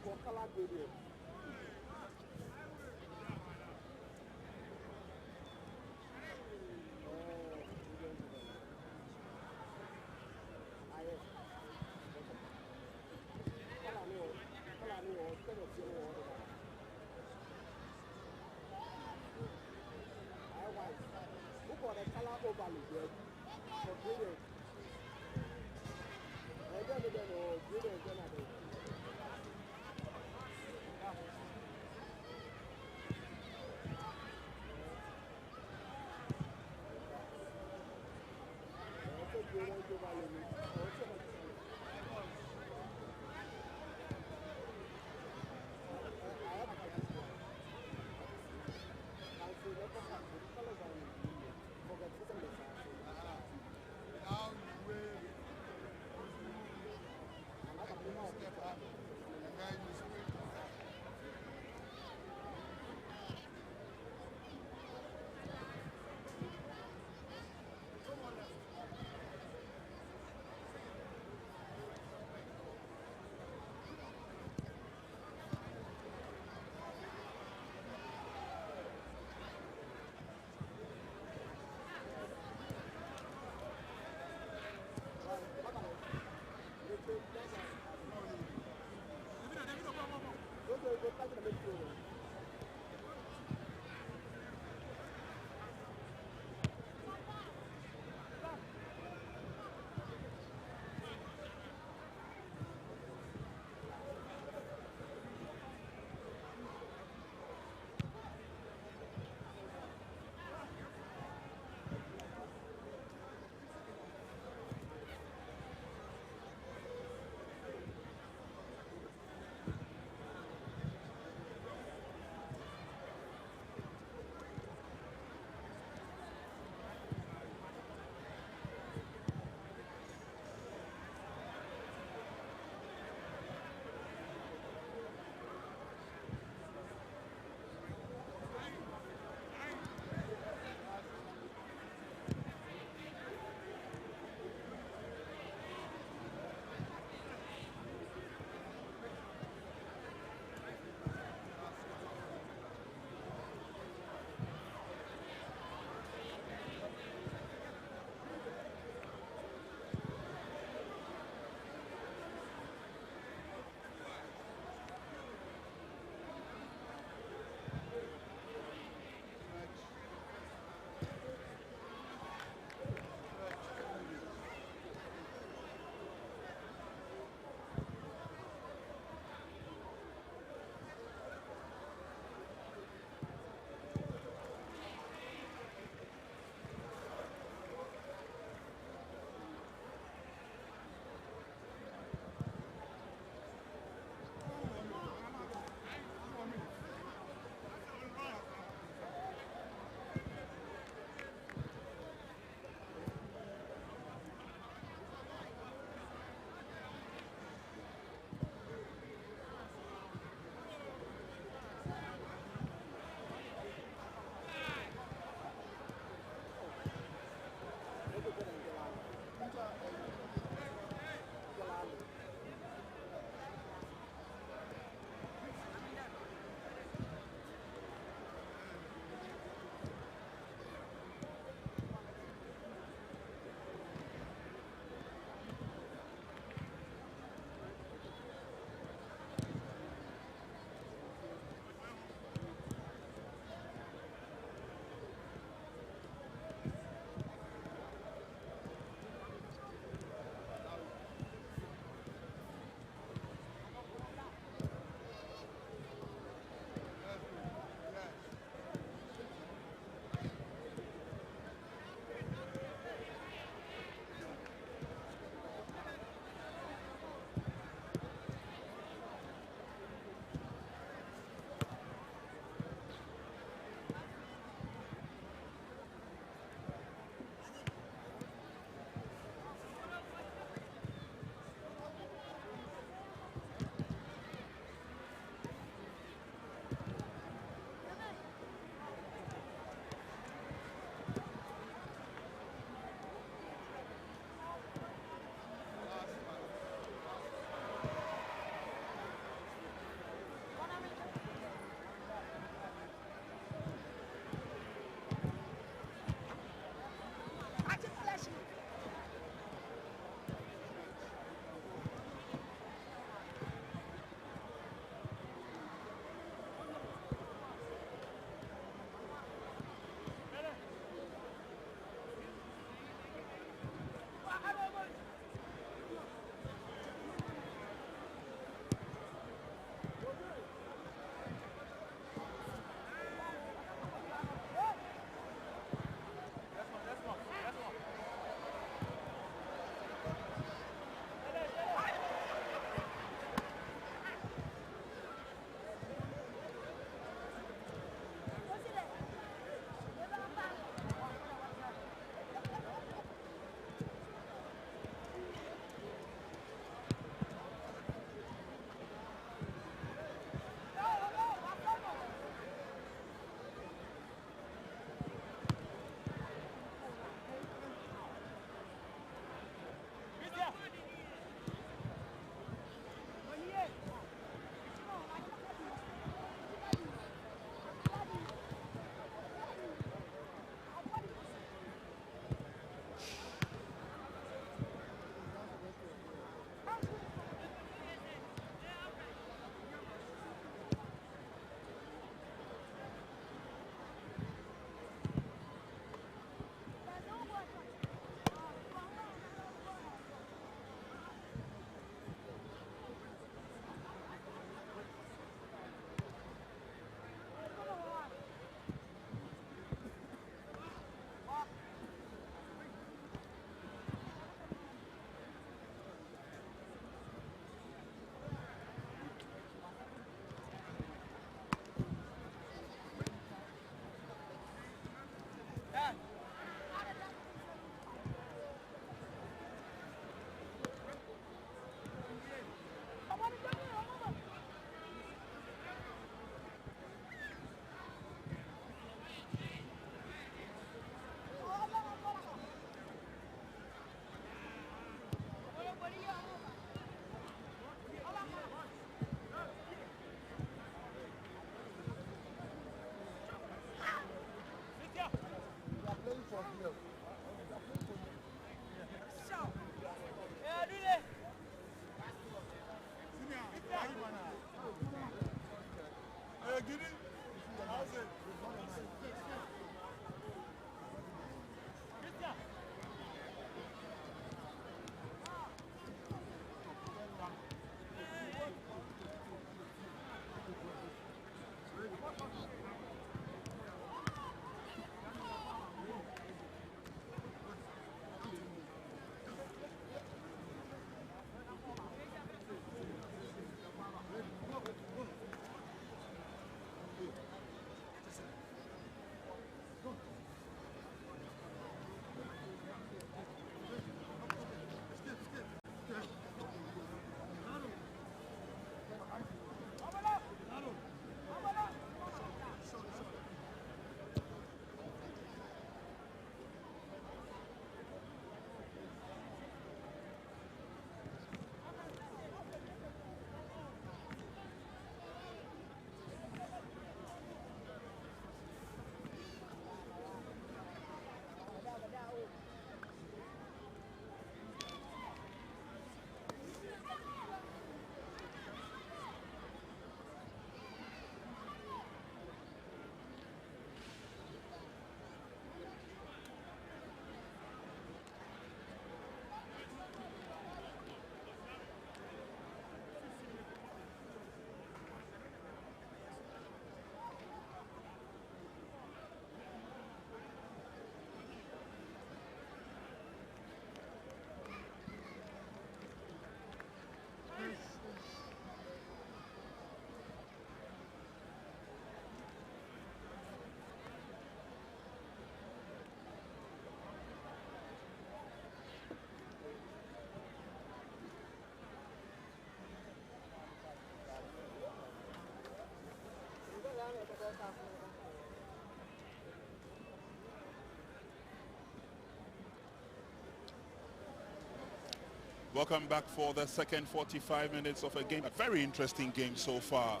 Welcome back for the second 45 minutes of a game. A very interesting game so far.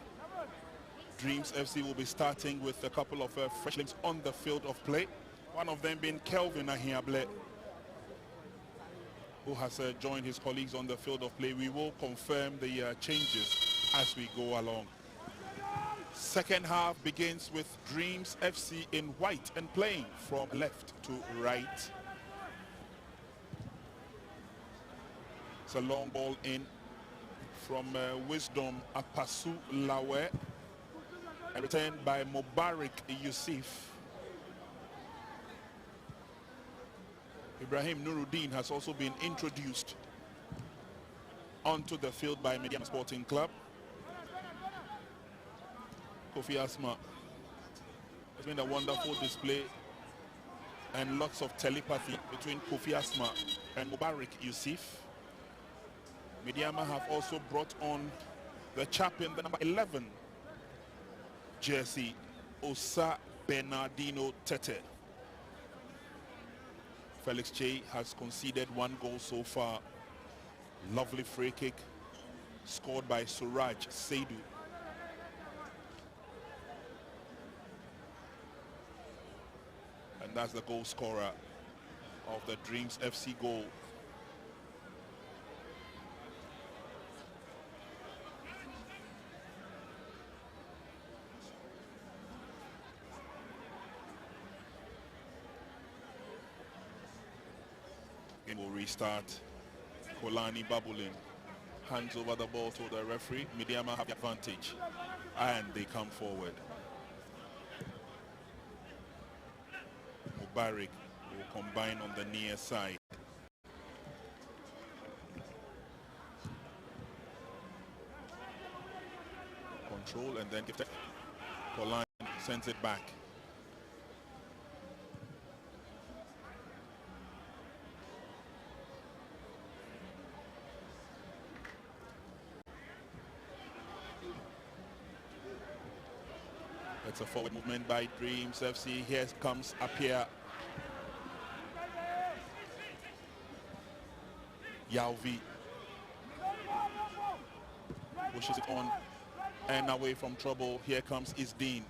Dreams FC will be starting with a couple of freshlings on the field of play. One of them being Kelvin Ahiable, who has joined his colleagues on the field of play. We will confirm the changes as we go along. Second half begins with Dreams FC in white and playing from left to right. It's a long ball in from Wisdom Apasu Lawe, and returned by Mubarak Yusuf. Ibrahim Nuruddin has also been introduced onto the field by Medeama Sporting Club. Kofi Asma has been a wonderful display and lots of telepathy between Kofi Asma and Mubarak Yusuf. Medeama have also brought on the chap in the number 11 jersey, Osa Bernardino Tete. Felix Che has conceded 1 goal so far. Lovely free kick scored by Suraj Seidu. And that's the goal scorer of the Dreams FC goal. Game will restart. Kolani Babulin hands over the ball to the referee. Medeama have the advantage and they come forward. Mubarak will combine on the near side. Control and then gifted. Kolani sends it back. It's a forward movement by Dreams FC. Here comes Apia. Yauvi pushes it on and away from trouble. Here comes Isdeen.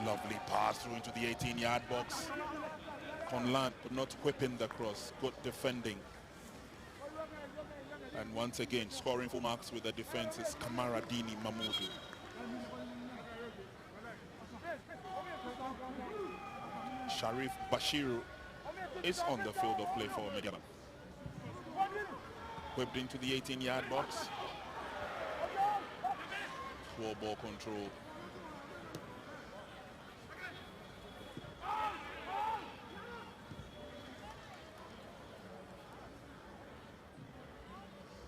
Lovely pass through into the 18-yard box. Conlan could not whip in the cross. Good defending. And once again, scoring full marks with the defense is Kamaradini Mahmoud. Sharif Bashiru is on the field of play for Medeama. Whipped into the 18-yard box. Poor ball control.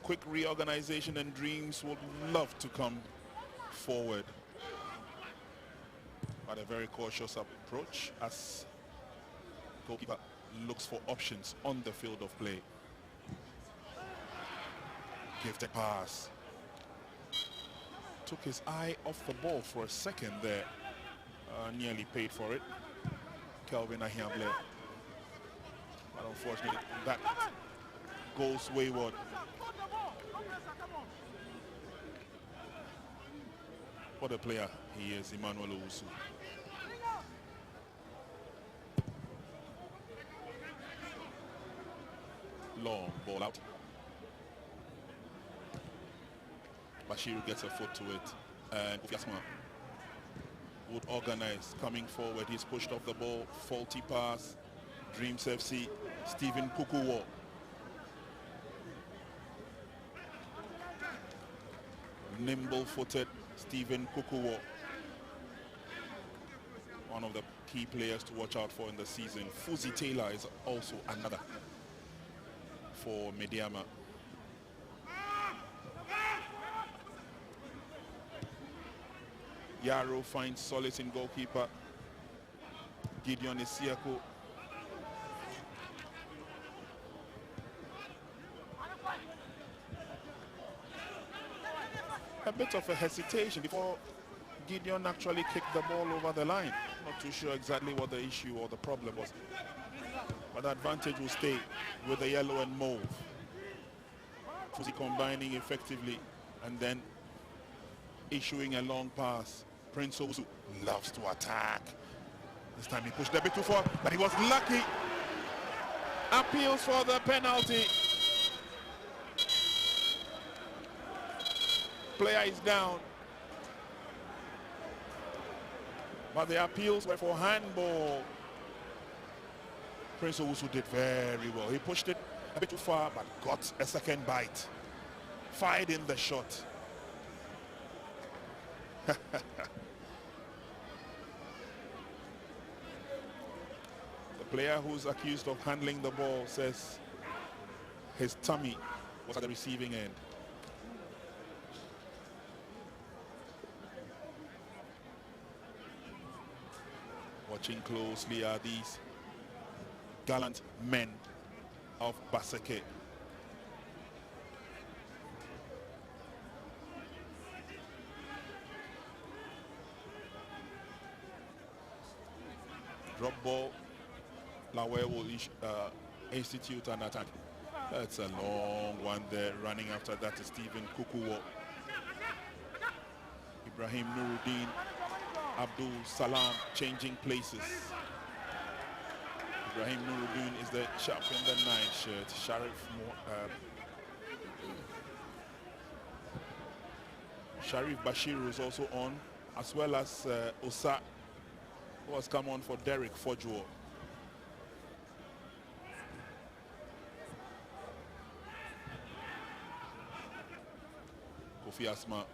Quick reorganization, and Dreams would love to come forward. But a very cautious approach as goalkeeper looks for options on the field of play. Gifted pass. Took his eye off the ball for a second there. Nearly paid for it. Kelvin Ahiable. But unfortunately, that goes wayward. What a player he is, Emmanuel Owusu. Long ball out. Bashiru gets a foot to it. And Kofi Asma would organize coming forward. He's pushed off the ball. Faulty pass. Dreams FC. Stephen Kukuwo. Nimble-footed Stephen Kukuwo. One of the key players to watch out for in the season. Fuzi Taylor is also another for Medeama. Yaro finds solace in goalkeeper Gideon Isiako. A bit of a hesitation before Gideon actually kicked the ball over the line. Not too sure exactly what the issue or the problem was. But the advantage will stay with the yellow and mauve. Fusi combining effectively and then issuing a long pass. Prince Owusu loves to attack. This time he pushed a bit too far, but he was lucky. Appeals for the penalty. Player is down. But the appeals were for handball. Prince Owusu did very well. He pushed it a bit too far, but got a second bite. Fired in the shot. The player who's accused of handling the ball says his tummy was at the receiving end. Watching closely are these gallant men of Baseke. Drop ball. Lawe will institute an attack. That's a long one there. Running after that is Stephen Kukuwo. Ibrahim Nuruddin, Abdul Salam changing places. Ibrahim Nuruddin is the chap in the 9 shirt. Sharif Bashir is also on, as well as Osa, who has come on for Derek Fojuo. Kofi Asma.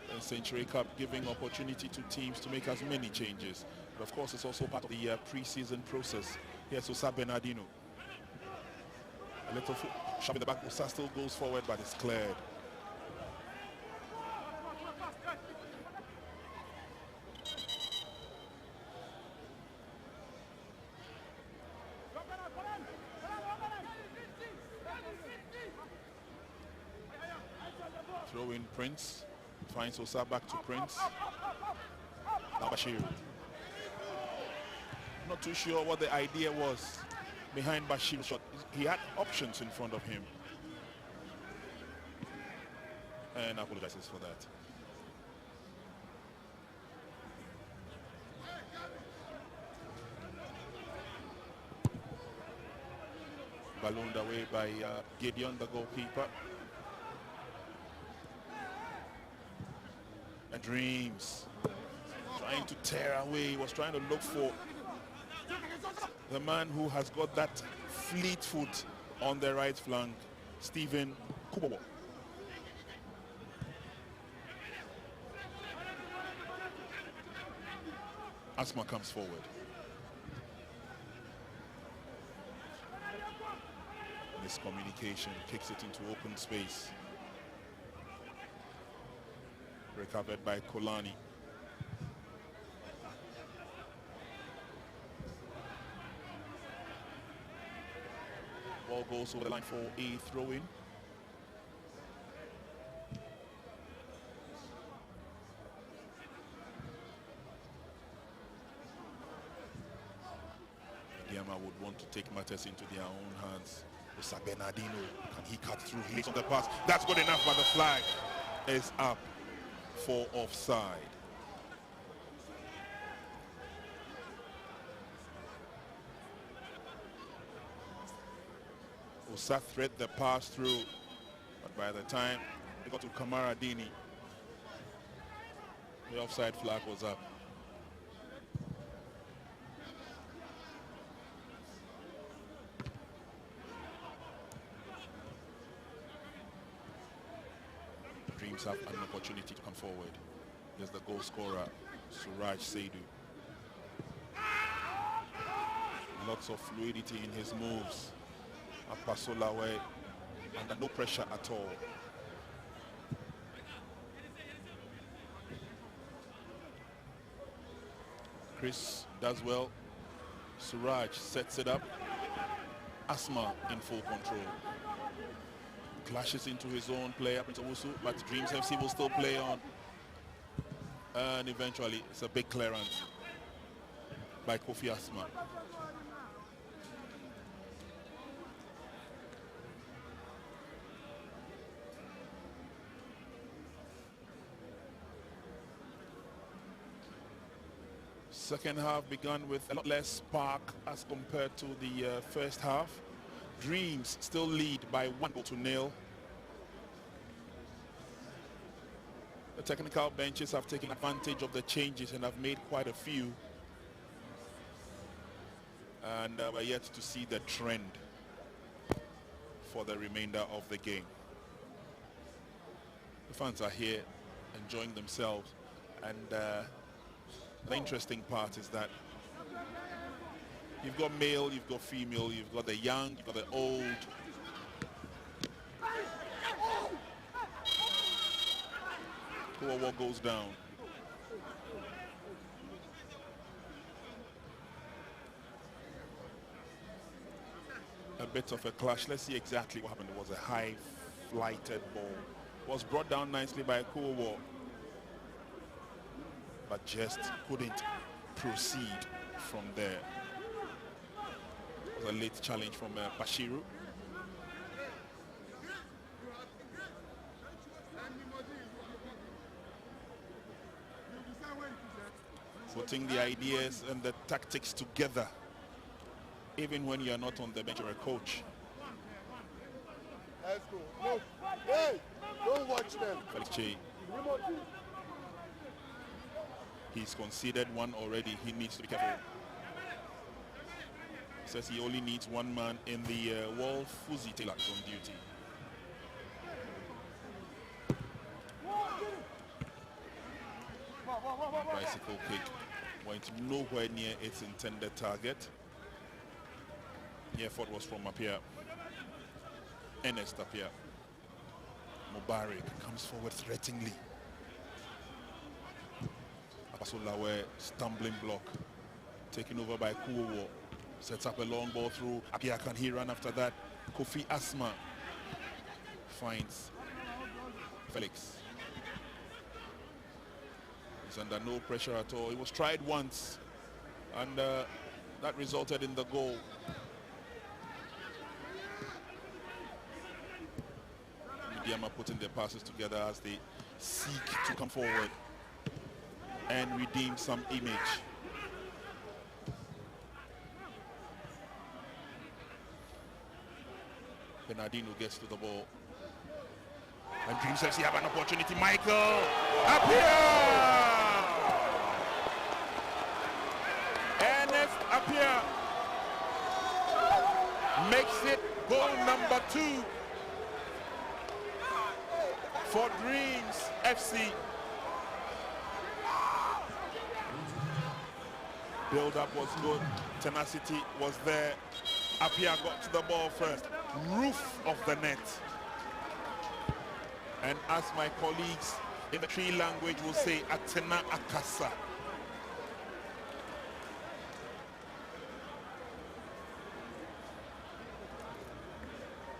The Nsenkyire Cup giving opportunity to teams to make as many changes. But of course, it's also part of the pre-season process. Here's Osa Bernardino. A little shot in the back. Osa still goes forward, but it's cleared. Throw in Prince. Finds Osa back to Prince. Now Bashir. Not too sure what the idea was behind Bashir's shot. He had options in front of him. And apologizes for that. Ballooned away by Gideon, the goalkeeper. And Dreams trying to tear away. He was trying to look for the man who has got that fleet foot on the right flank, Stephen Kubobo. Asma comes forward. Miscommunication, kicks it into open space. Recovered by Kolani. Ball goes over the line for a throw-in. Medeama would want to take matters into their own hands. Osa Bernardino, can he cut through? He hits on the pass. That's good enough, but the flag is up for offside. Osa thread the pass through, but by the time they got to Kamara Dini, the offside flag was up. Dreams have an opportunity to come forward. There's the goal scorer, Suraj Saidu. Lots of fluidity in his moves. Apasolawe, under no pressure at all. Chris does well. Suraj sets it up. Asma in full control. Clashes into his own player, Prince Owusu, but Dreams FC will still play on. And eventually it's a big clearance by Kofi Asma. Second half began with a lot less spark as compared to the first half. Dreams still lead by 1-0. The technical benches have taken advantage of the changes and have made quite a few. And we're yet to see the trend for the remainder of the game. The fans are here enjoying themselves, and the interesting part is that you've got male, you've got female, you've got the young, you've got the old. What goes down. A bit of a clash. Let's see exactly what happened. It was a high flighted ball. It was brought down nicely by Kuowo, but just couldn't proceed from there. It was a late challenge from Bashiru. Putting the ideas and the tactics together, even when you're not on the bench or a coach. Let's go. No. Hey, don't watch them. Felix, he's conceded one already. He needs to be careful. He says he only needs one man in the wall. Fuzi Taylor is on duty. Bicycle kick went nowhere near its intended target. The effort was from Apia. Ernest Apia. Mubarak comes forward threateningly. Abasolawe, stumbling block. Taken over by Kuowo. Sets up a long ball through. Apia, can he run after that? Kofi Asma finds Felix. He's under no pressure at all. It was tried once, and that resulted in the goal. Medeama putting their passes together as they seek to come forward and redeem some image. Bernardino gets to the ball. And Dreams FC have an opportunity. Michael Apia! Ernest Apia makes it goal number 2 for Dreams FC. Build-up was good. Tenacity was there. Apia got to the ball first. Roof of the net. And as my colleagues in the Tree language will say, Atena Akasa.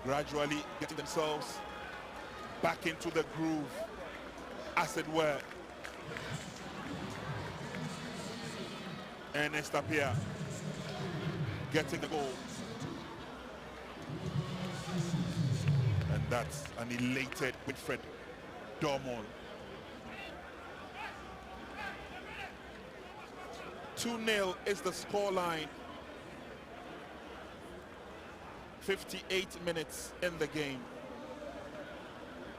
Gradually getting themselves back into the groove, as it were. Ernest Apia getting the goal. And that's an elated Winfred Dormon. 2-0 is the scoreline. 58 minutes in the game.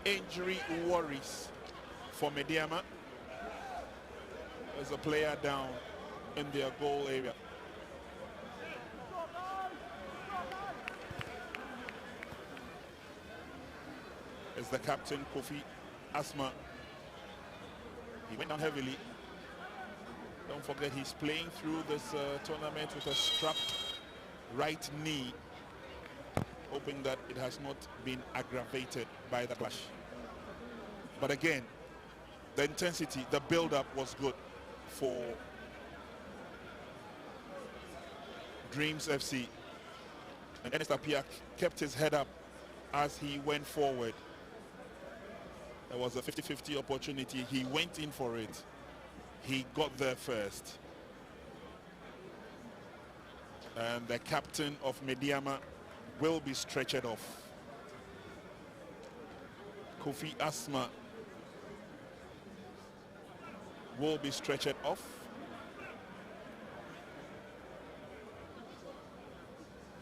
Injury worries for Medeama. There's a player down in their goal area. Is the captain, Kofi Asma. He went down heavily. Don't forget, he's playing through this tournament with a strapped right knee, hoping that it has not been aggravated by the clash. But again, the intensity, the build-up was good for Dreams FC. And Ernest Apia kept his head up as he went forward. There was a 50-50 opportunity. He went in for it. He got there first. And the captain of Medeama will be stretchered off. Kofi Asma will be stretchered off.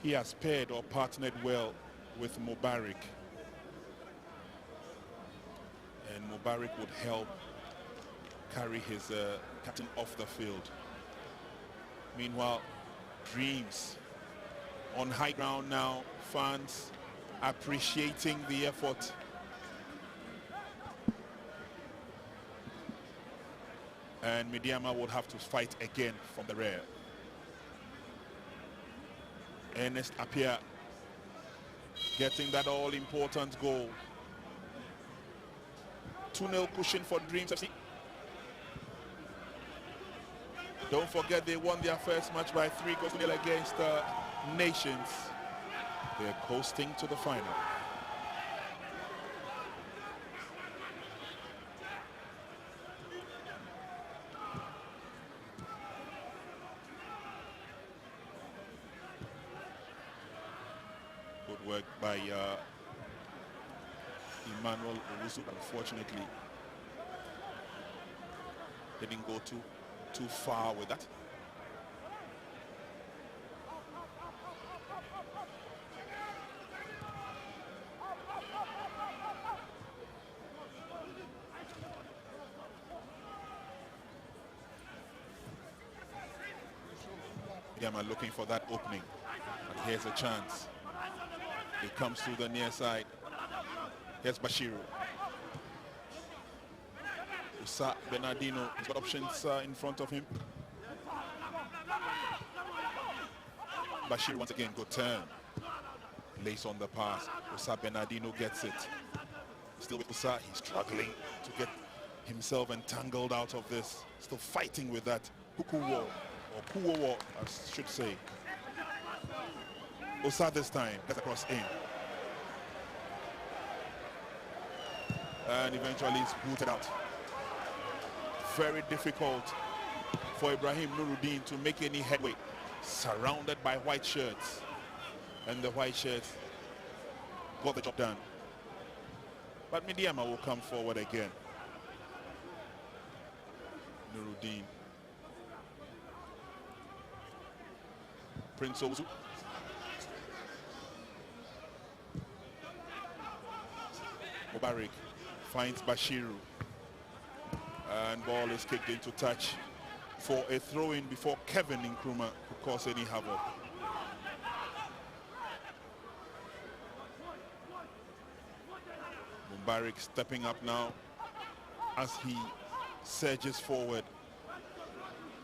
He has paired or partnered well with Mubarak. And Mubarak would help carry his captain off the field. Meanwhile, Dreams on high ground now, fans appreciating the effort. And Medeama would have to fight again from the rear. Ernest Appiah getting that all-important goal. 2-0 cushion for Dreams FC. Don't forget they won their first match by 3-0 against Nations. They're coasting to the final. Good work by Emmanuel Owusu. Unfortunately, they didn't go too far with that. Medeama looking for that opening, and here's a chance. It comes to the near side. Here's Bashiru. Usa Bernardino has got options in front of him. Bashiru once again, good turn. Lace on the pass. Usa Bernardino gets it. Still with Usa, he's struggling to get himself entangled out of this. Still fighting with that Kukuwo, or Kuwowo, I should say. Usa this time gets across in. And eventually it's booted out. Very difficult for Ibrahim Nuruddin to make any headway, surrounded by white shirts, and the white shirts got the job done. But Medeama will come forward again. Nuruddin, Prince Ozu, Mubarak finds Bashiru. And ball is kicked into touch for a throw-in before Kevin Nkrumah could cause any havoc. Mubarak stepping up now as he surges forward.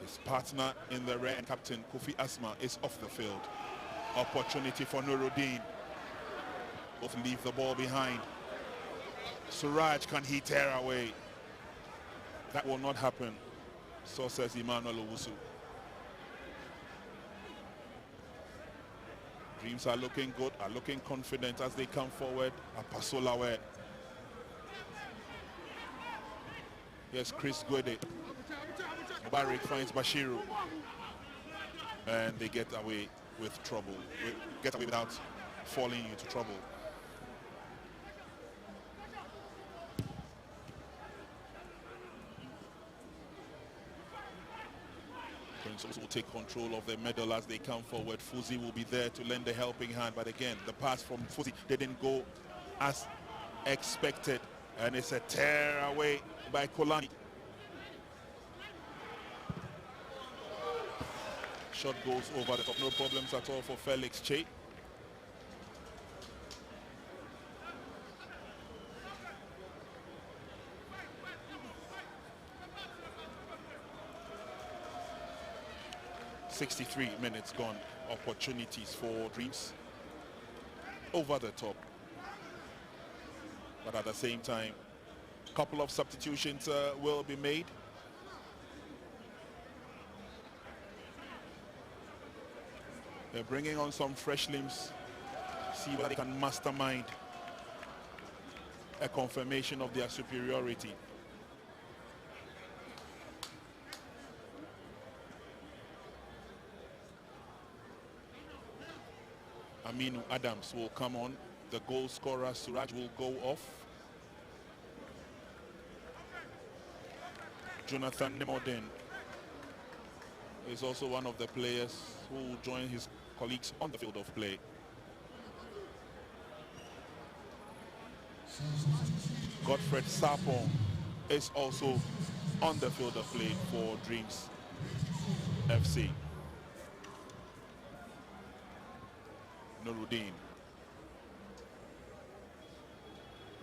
His partner in the rear and captain Kofi Asma is off the field. Opportunity for Nuruddin. Both leave the ball behind. Suraj, can he tear away? That will not happen, so says Emmanuel Owusu. Dreams are looking good, are looking confident as they come forward. Apasolawe. Here's Chris Gwede. Mubarak finds Bashiru. And they get away with trouble. Get away without falling into trouble. Also will take control of the medal as they come forward. Fuzi will be there to lend a helping hand, but again the pass from Fuzi didn't go as expected, and it's a tear away by Kolani. Shot goes over the top, no problems at all for Felix Che. .63 minutes gone. Opportunities for Dreams over the top, but at the same time a couple of substitutions will be made. They're bringing on some fresh limbs, see whether they can mastermind a confirmation of their superiority. Aminu Adams will come on. The goal scorer Suraj will go off. Jonathan Nemodin is also one of the players who will join his colleagues on the field of play. Godfred Sapong is also on the field of play for Dreams FC. Nuruddin.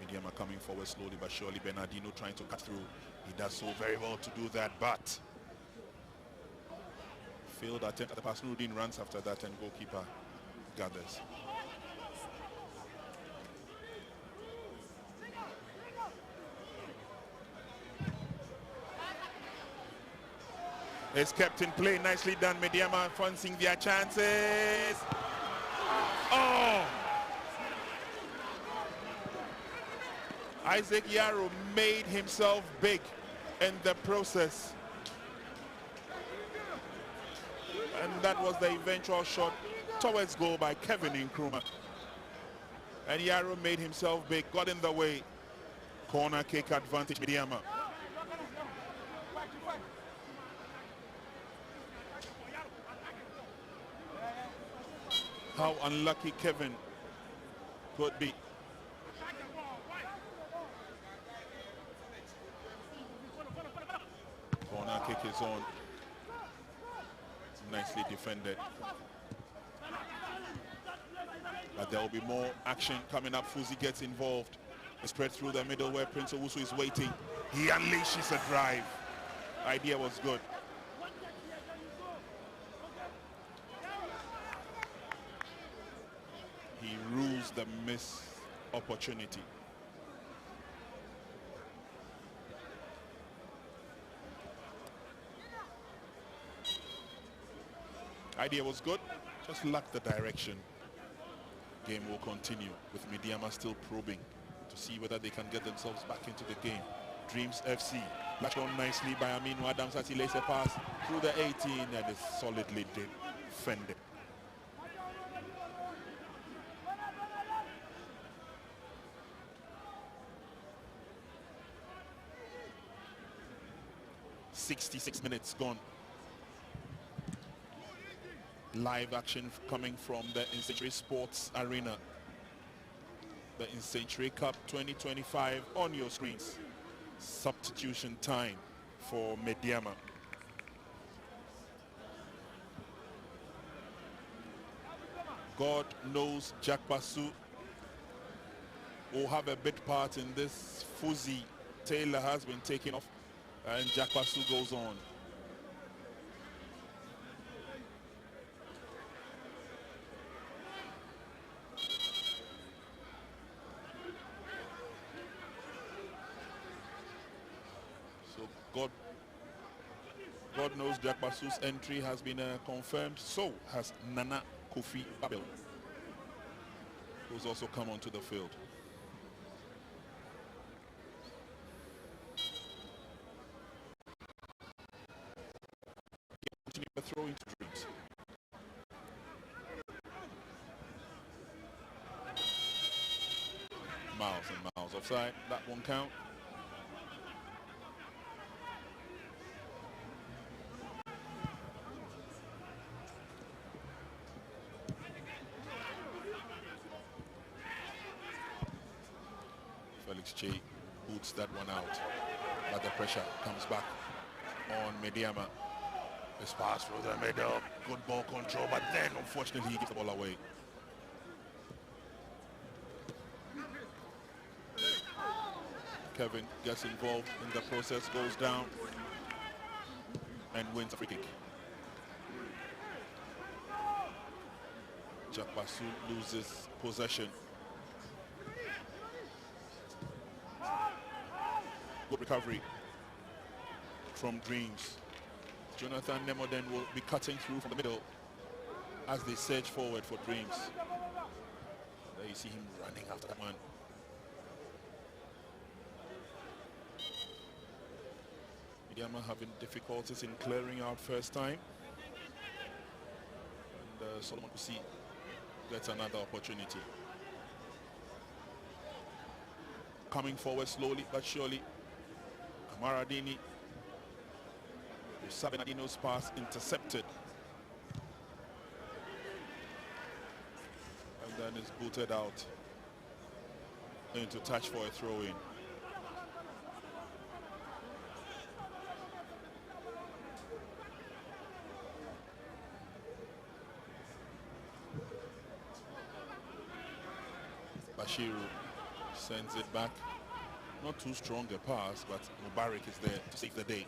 Medeama coming forward slowly but surely. Bernardino trying to cut through. He does so very well to do that, but failed attempt at the pass. Nuruddin runs after that and goalkeeper gathers. It's kept in play, nicely done. Medeama fancying their chances. Oh! Isaac Yaro made himself big in the process. And that was the eventual shot towards goal by Kevin Nkrumah. And Yaro made himself big, got in the way. Corner kick advantage, Medeama. How unlucky Kevin could be. Corner kick is on. Nicely defended. But there will be more action coming up. Fuzi gets involved. A spread through the middle where Prince Owusu is waiting. He unleashes a drive. Idea was good. He rules the missed opportunity. Idea was good, just lacked the direction. Game will continue with Medeama still probing to see whether they can get themselves back into the game. Dreams FC, latched on nicely by Aminu Adams as he lays a pass through the 18 and is solidly defended. "66 minutes gone." Live action coming from the Nsenkyire Sports Arena. The Nsenkyire Cup 2025 on your screens. Substitution time for Medeama. God knows Jack Basu will have a big part in this. Fuzi Taylor has been taken off and Jack Basu goes on. God knows Jack Basu's entry has been confirmed. So has Nana Kofi Babel, who's also come onto the field. Continue the throw into Dreams. Miles and Miles offside. That won't count. Che boots that one out, but the pressure comes back on Medeama. This pass through the middle, good ball control, but then unfortunately he gives the ball away. Kevin gets involved in the process, goes down and wins a free kick. Jack Basu loses possession. Good recovery from Dreams. Jonathan Nemodin will be cutting through from the middle as they surge forward for Dreams. There you see him running after that man. Medeama having difficulties in clearing out first time. And Solomon Kusi gets another opportunity. Coming forward slowly but surely. Kamaradini. Sabinadino's pass intercepted. And then is booted out into touch for a throw-in. Bashiru sends it back. Not too strong a pass, but Mubarak is there to save the day.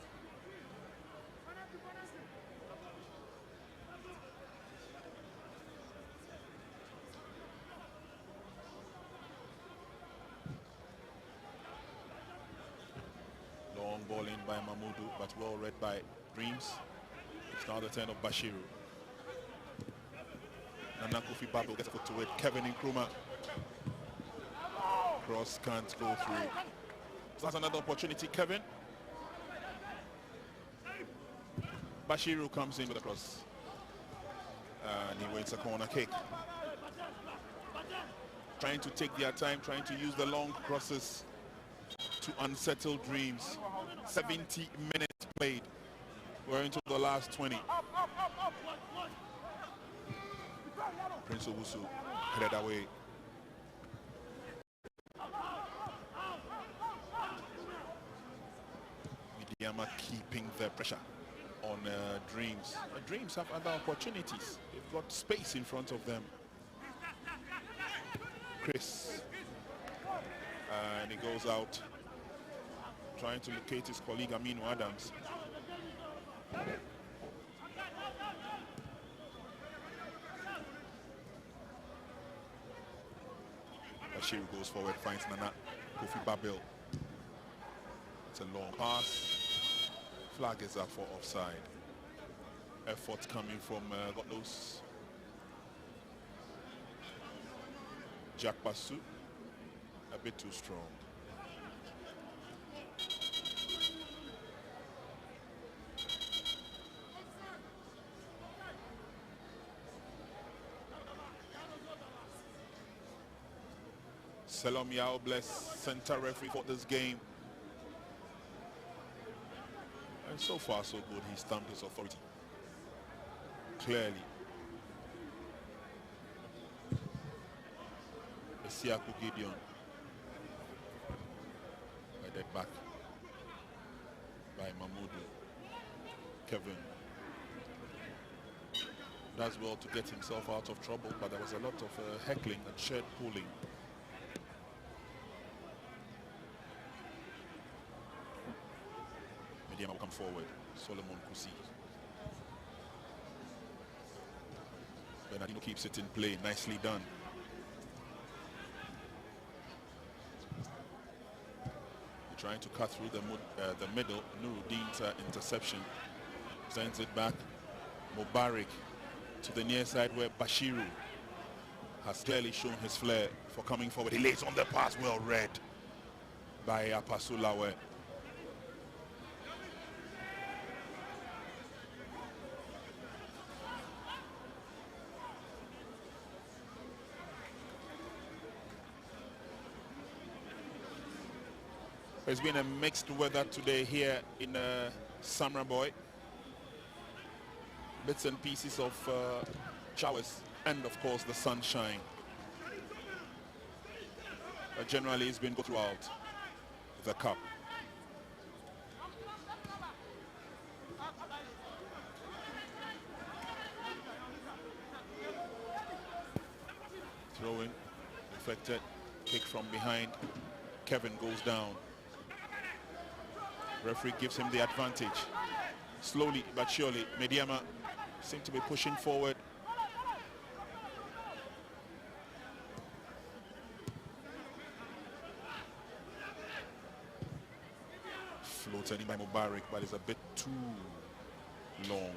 Long ball in by Mahmoudou, but well read by Dreams. It's now the turn of Bashiru. Nana Kofi Babel gets a foot to it. Kevin Nkrumah. Cross can't go through. So that's another opportunity, Kevin. Bashiru comes in with a cross. And he wins a corner kick. Trying to take their time, trying to use the long crosses to unsettle Dreams. 70 minutes played. We're into the last 20. Prince Owusu headed away. Medeama keeping the pressure on Dreams. Dreams have other opportunities. They've got space in front of them. Chris. And he goes out, trying to locate his colleague Aminu Adams. Bashiru goes forward, finds Nana Kofi Babel. It's a long pass. Flag is up for offside. Effort coming from Gotlos. Jack Basu, a bit too strong. Selom Yao Bless, center referee for this game. And so far so good, he stamped his authority clearly. Siaku Gideon headed back by Mahmoudou. Kevin does well to get himself out of trouble, but there was a lot of heckling and shirt pulling. Medeama will come forward. Solomon Kusi. Bernardino keeps it in play. Nicely done. Trying to cut through the middle. Nuruddin's interception sends it back. Mubarak to the near side where Bashiru has clearly shown his flair for coming forward. He lays on the pass, well read by Apasulawe. It's been a mixed weather today here in Samraboy. Bits and pieces of showers and of course the sunshine. But generally it's been good throughout the cup. Throwing, deflected, kick from behind. Kevin goes down. Referee gives him the advantage. Slowly but surely, Medeama seem to be pushing forward. Floated in by Mubarak, but it's a bit too long.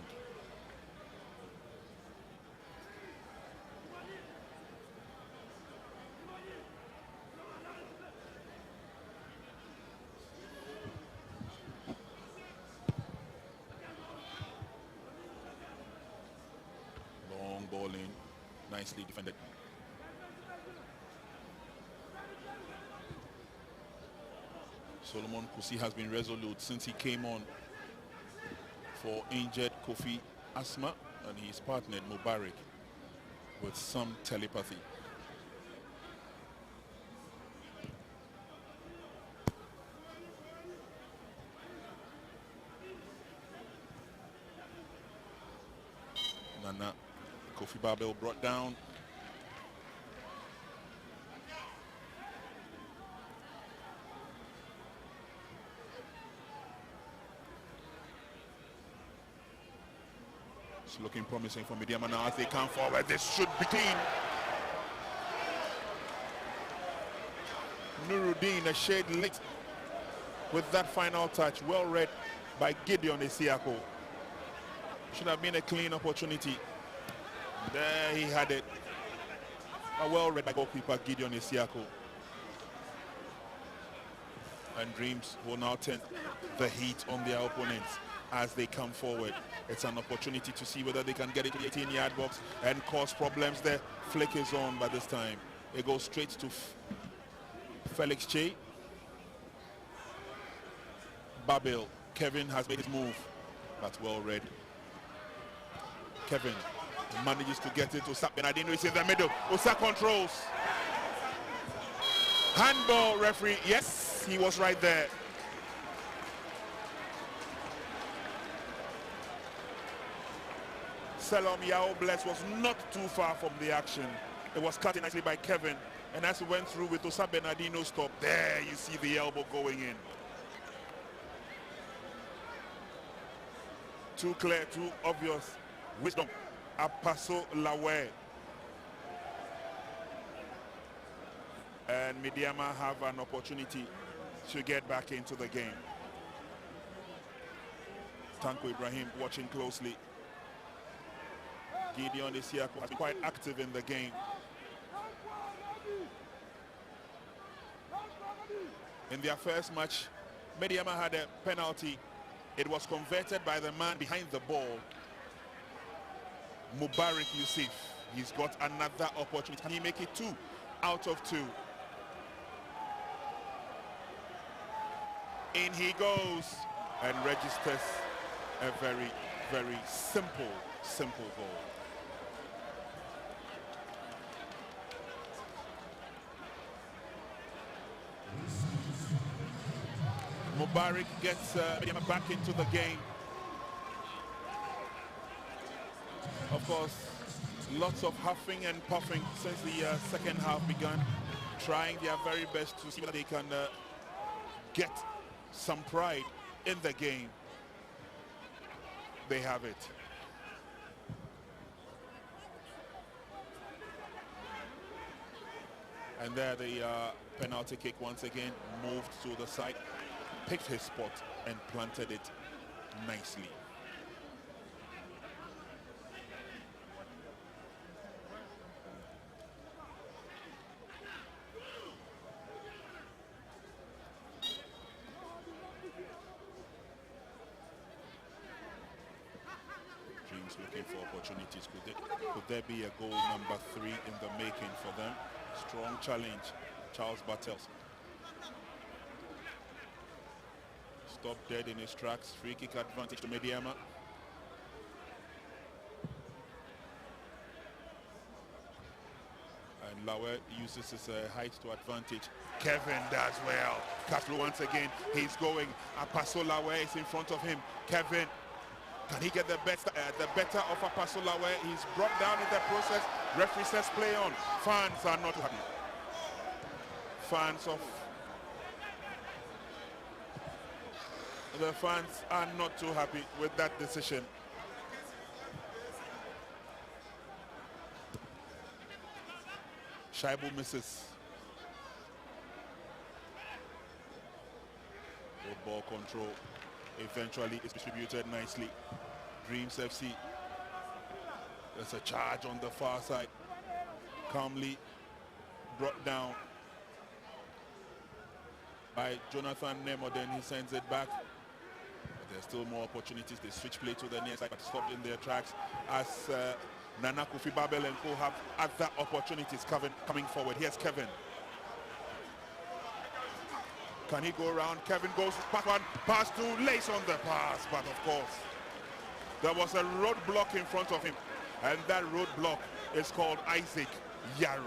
Ball in. Nicely defended. Solomon Kusi has been resolute since he came on for injured Kofi Asma, and he's partnered Mubarak with some telepathy. Nana, Kofi Babel brought down. It's looking promising for Medeama now as they come forward. This should be clean. Nuruddin, a shade late with that final touch. Well read by Gideon Isiako. Should have been a clean opportunity. There he had it. A well read by goalkeeper Gideon Isiako. And Dreams will now turn the heat on their opponents as they come forward. It's an opportunity to see whether they can get it to the 18-yard box and cause problems there. Flick is on by this time. It goes straight to Felix Che. Babel. Kevin has made his move. That's well read. Kevin manages to get it to Osa Bernardino. He's in the middle. Osa controls. Handball, referee. Yes, he was right there. Selom Yao Bless was not too far from the action. It was cut in nicely by Kevin. And as he went through with Osa Bernardino stop, there you see the elbow going in. Too clear, too obvious. Wisdom. Apaso Lawe. And Medeama have an opportunity to get back into the game. Tanko Ibrahim watching closely. Gideon Isiako has been quite active in the game. In their first match, Medeama had a penalty. It was converted by the man behind the ball, Mubarak Yusuf. He's got another opportunity. Can he make it 2 out of 2? In he goes and registers a very, very simple goal. Mubarak gets Medeama back into the game. Of course, lots of huffing and puffing since the second half began, trying their very best to see whether they can get some pride in the game. They have it. And there the penalty kick once again moved to the side, picked his spot and planted it nicely. Dreams looking for opportunities. Could there be a goal number 3 in the making for them? Strong challenge. Charles Bartels. Stopped dead in his tracks. Free kick advantage to Medeama. And Lawe uses his height to advantage. Kevin does well. Castro once again. He's going. Apaso Lawe is in front of him. Kevin. Can he get the better of Apaso Lawe? He's brought down in the process. Referee says play on. Fans are not happy. The fans are not too happy with that decision. Shaibu misses. Good ball control. Eventually it's distributed nicely. Dreams FC. There's a charge on the far side. Calmly brought down by Jonathan Nemo. Then he sends it back. But there's still more opportunities. They switch play to the near side, but stopped in their tracks as Nana Kofi Babel and co have other opportunities coming forward. Here's Kevin. Can he go around? Kevin goes pass one, pass two, lays on the pass, but of course there was a roadblock in front of him, and that roadblock is called Isaac Yaro.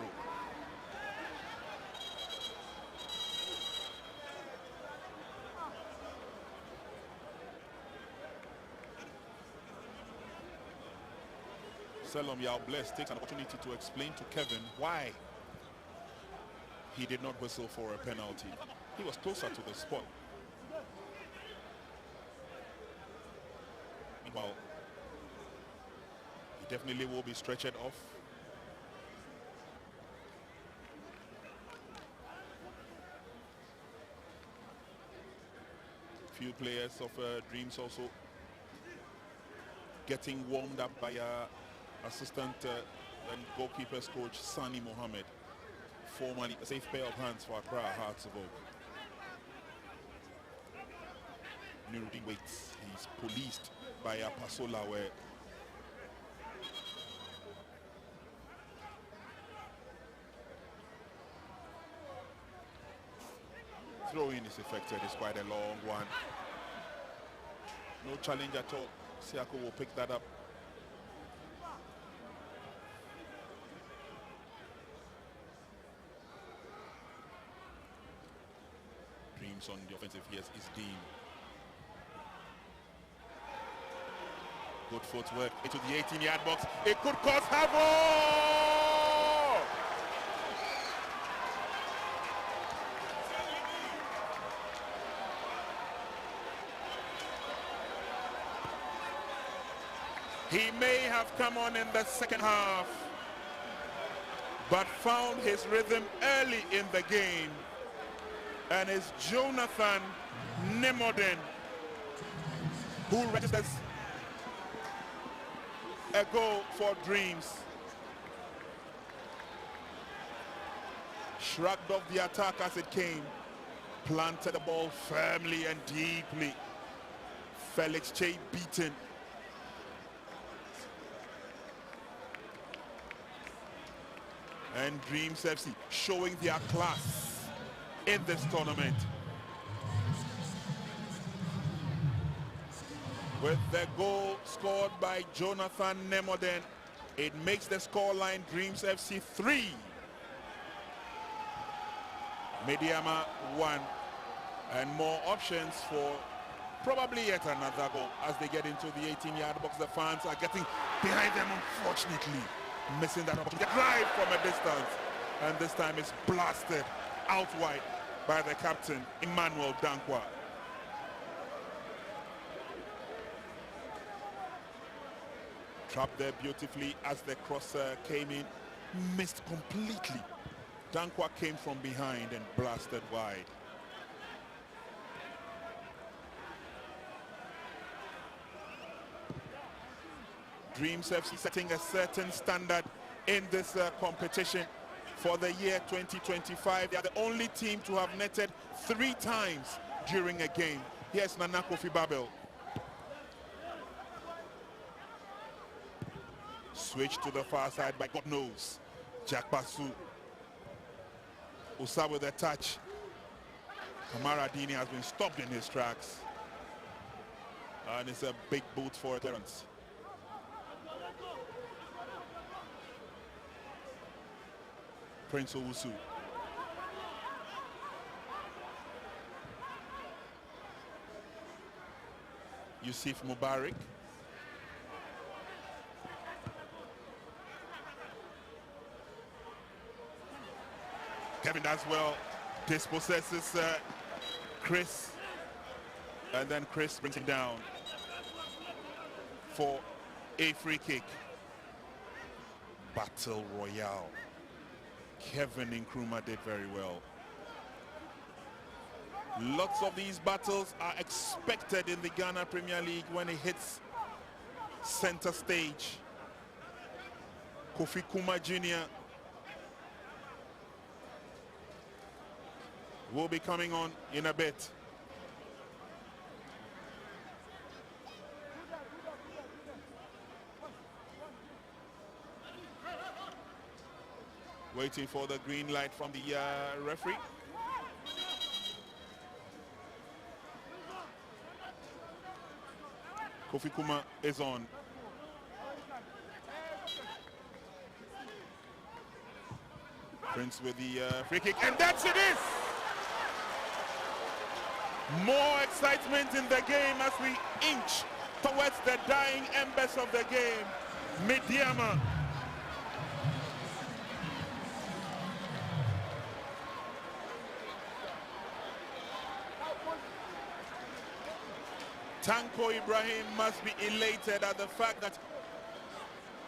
Selom Yao Bless takes an opportunity to explain to Kevin why he did not whistle for a penalty. He was closer to the spot. Well, he definitely will be stretched off. Few players of Dreams also getting warmed up by assistant and goalkeepers coach Sani Mohammed. Formerly a safe pair of hands for Accra Hearts of Oak. Nuruddin waits. He's policed by Pasola, where throw-in is effected. It's quite a long one. No challenge at all. Siako will pick that up. Dreams on the offensive. Yes, is Dean. Good footwork into the 18-yard box. It could cause havoc! He may have come on in the second half, but found his rhythm early in the game. And it's Jonathan Nemoden who registers a goal for Dreams. Shrugged off the attack as it came, planted the ball firmly and deeply. Felix Che beaten. And Dreams FC showing their class in this tournament. With the goal scored by Jonathan Nemoden, it makes the scoreline Dreams FC 3, Medeama 1, and more options for probably yet another goal as they get into the 18-yard box. The fans are getting behind them, unfortunately, missing that opportunity. Drive from a distance, and this time it's blasted out wide by the captain, Emmanuel Dankwa. Trapped there beautifully as the crosser came in, missed completely. Dankwa came from behind and blasted wide. Dreams FC setting a certain standard in this competition for the year 2025. They are the only team to have netted 3 times during a game. Here's Nana Kofi Babel. Switch to the far side by God knows. Jack Basu. Usa with a touch. Kamara Dini has been stopped in his tracks. And it's a big boot for clearance. Prince Owusu. Yusuf Mubarak. Kevin does well, dispossesses Chris, and then Chris brings him down for a free kick. Battle Royale. Kevin Nkrumah did very well. Lots of these battles are expected in the Ghana Premier League when it hits center stage. Kofi Kuma Jr. will be coming on in a bit. Waiting for the green light from the referee. Kofi Kuma is on. Prince with the free kick, and that's it is! More excitement in the game as we inch towards the dying embers of the game. Medeama. Tanko Ibrahim must be elated at the fact that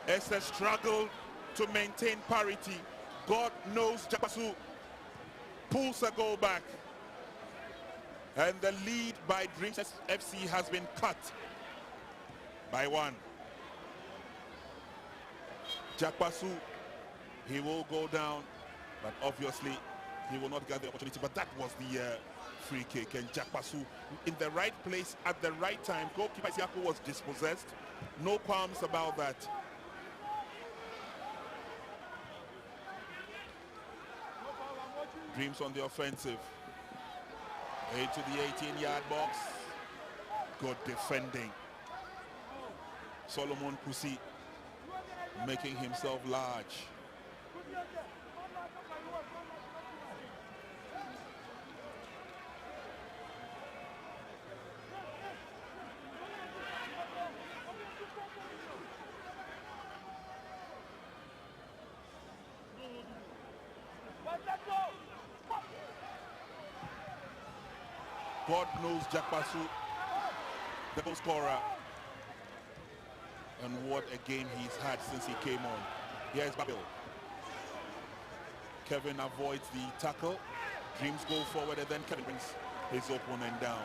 it's a struggle to maintain parity. God knows Jakpasu pulls a goal back. And the lead by Dreams FC has been cut by 1. Jakpasu, he will go down, but obviously he will not get the opportunity. But that was the free kick, and Jakpasu in the right place at the right time. Goalkeeper Isiako was dispossessed. No qualms about that. Dreams on the offensive. Into the 18-yard box. Good defending. Solomon Kusi making himself large. God knows Jakpasu, the goal scorer, and what a game he's had since he came on. Here's Babil. Kevin avoids the tackle. Dreams go forward, and then Kevin brings his opponent down.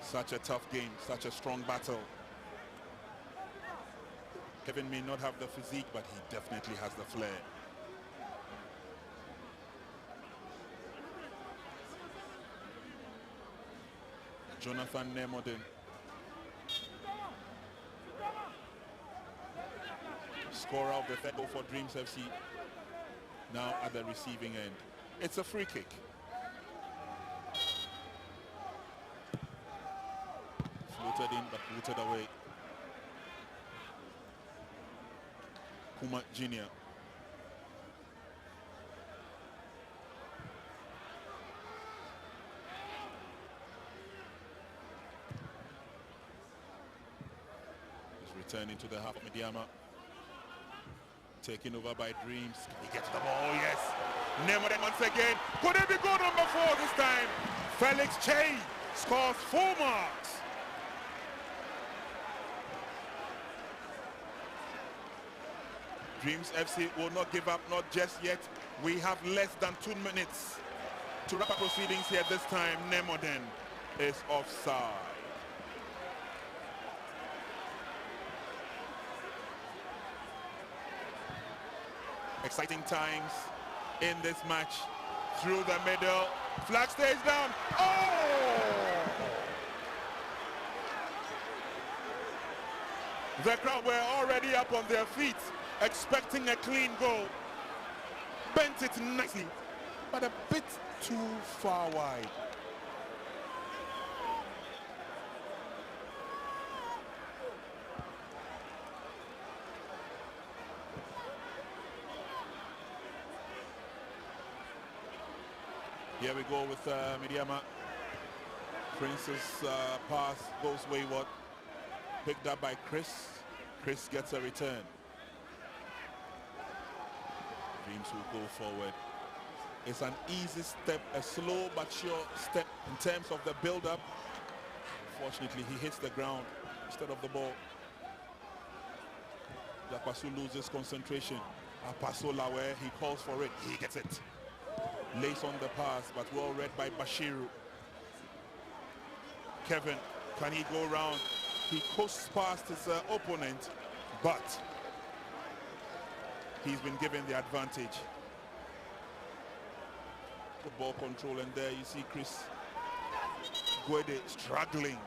Such a tough game, such a strong battle. Kevin may not have the physique, but he definitely has the flair. Jonathan Nemoden. Scorer of the third goal for Dreams FC. Now at the receiving end. It's a free kick. Floated in but booted away. Kuma Jr. Turning to the half of Medeama. Taken over by Dreams. Can he get the ball? Oh, yes. Nemoden once again. Could it be goal number 4 this time? Felix Che scores 4 marks. Dreams FC will not give up, not just yet. We have less than 2 minutes to wrap up proceedings here. This time, Nemoden is offside. Exciting times in this match. Through the middle. Flag stays down. Oh! The crowd were already up on their feet, expecting a clean goal. Bent it nicely, but a bit too far wide. Here we go with Medeama. Prince's pass goes wayward. Picked up by Chris. Chris gets a return. Dreams will go forward. It's an easy step, a slow but sure step in terms of the build-up. Unfortunately, he hits the ground instead of the ball. Jakpasu loses concentration. Apaso Lawe, he calls for it. He gets it. Lays on the pass, but well read by Bashiru. Kevin, can he go round? He coasts past his opponent, but he's been given the advantage. Good ball control, and there you see Chris Gwede struggling.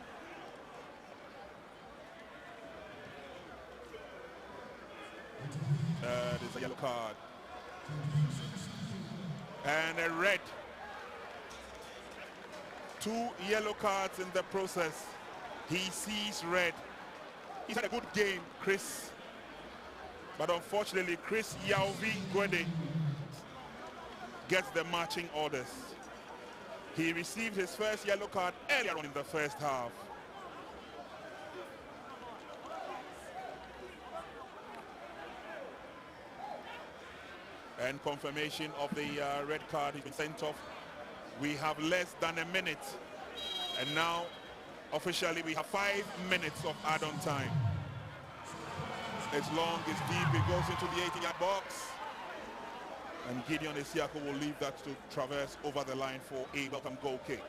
That's a yellow card. And a red. 2 yellow cards in the process. He sees red. He's had a good game, Chris. But unfortunately, Chris Yauvi Gwede gets the marching orders. He received his first yellow card earlier on in the first half. And confirmation of the red card. He's been sent off. We have less than a minute. And now, officially, we have 5 minutes of add-on time. It's long, it's deep, it goes into the 80-yard box. And Gideon Esiako will leave that to traverse over the line for a welcome goal kick.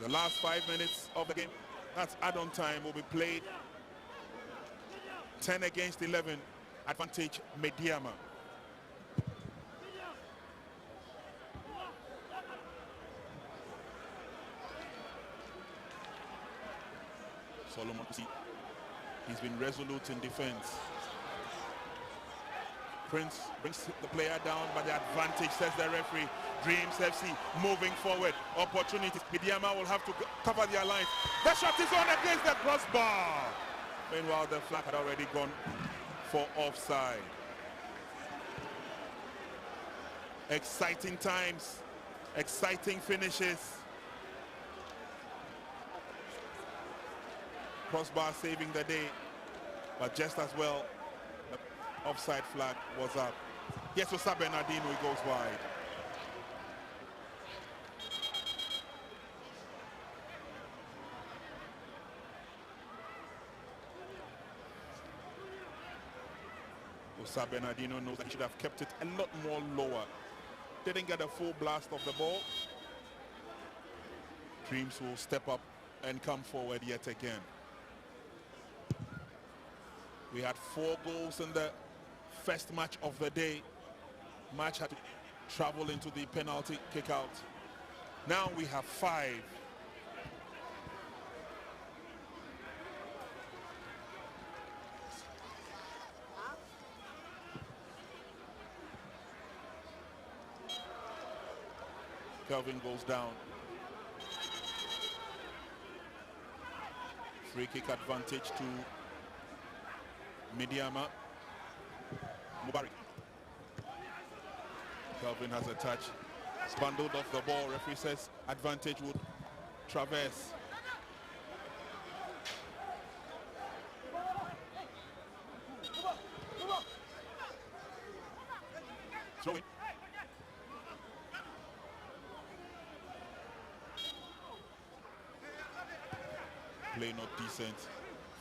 The last 5 minutes of the game, that's add-on time, will be played. 10 against 11, advantage Medeama. Solomon, he's been resolute in defense. Prince brings the player down, but the advantage, says the referee. Dreams FC moving forward. Opportunities. Medeama will have to cover their lines. The shot is on against the crossbar. Meanwhile, the flag had already gone for offside. Exciting times. Exciting finishes. Crossbar saving the day, but just as well, the offside flag was up. Yes, Osa Bernardino, he goes wide. Osa Bernardino knows that he should have kept it a lot more lower. Didn't get a full blast of the ball. Dreams will step up and come forward yet again. We had 4 goals in the first match of the day. Match had to travel into the penalty kick out. Now we have 5. Kelvin goes down. Free kick advantage to Medeama. Mubarak. Kelvin has a touch. Bundled off the ball. Referee says advantage would traverse. Throw it. Play not decent.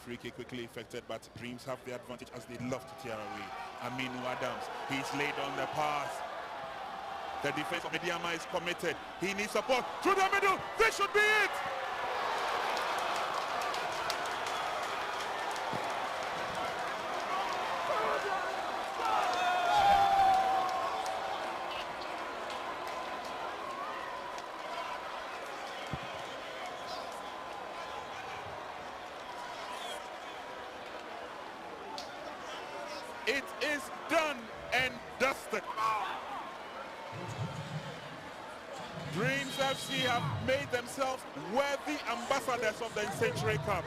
Free kick quickly effected, but Dreams have the advantage as they love to tear away. Aminu Adams, he's laid on the pass. The defense of Medeama is committed. He needs support through the middle. This should be it. It is done and dusted. Dreams FC have made themselves worthy ambassadors of the Nsenkyire Cup.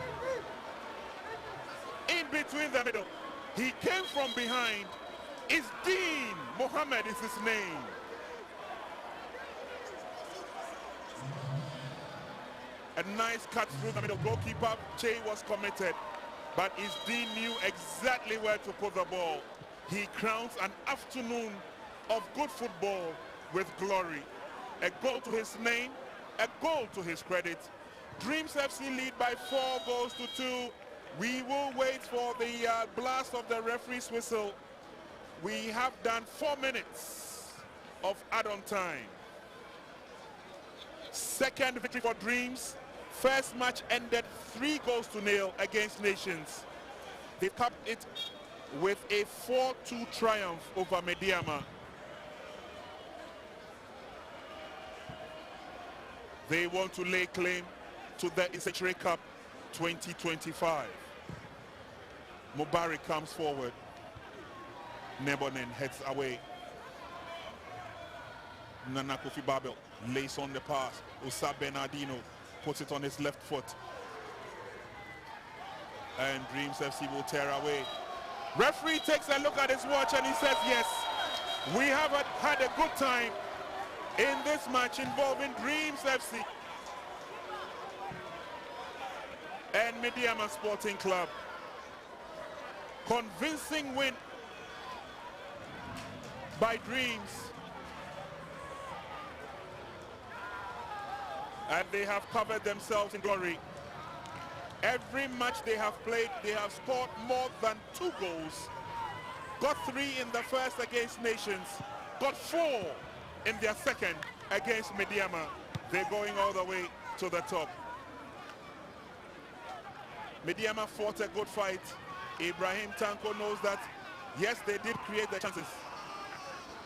In between the middle, he came from behind. Dean Mohammed is his name. A nice cut through the middle. Goalkeeper Che was committed, but Dean knew exactly where to put the ball. He crowns an afternoon of good football with glory. A goal to his name, a goal to his credit. Dreams FC lead by 4 goals to 2. We will wait for the blast of the referee's whistle. We have done 4 minutes of add-on time. Second victory for Dreams. First match ended 3 goals to 0 against Nations. They capped it with a 4-2 triumph over Medeama. They want to lay claim to the Nsenkyire Cup 2025. Mubarak comes forward. Nebonen heads away. Nana Kofi Babel lays on the pass. Usa Bernardino puts it on his left foot. And Dreams FC will tear away. Referee takes a look at his watch and he says, yes, we have had a good time in this match involving Dreams FC and Medeama Sporting Club. Convincing win by Dreams. And they have covered themselves in glory. Every match they have played, they have scored more than 2 goals. Got 3 in the first against Nations. Got 4 in their second against Medeama. They're going all the way to the top. Medeama fought a good fight. Ibrahim Tanko knows that, yes, they did create the chances.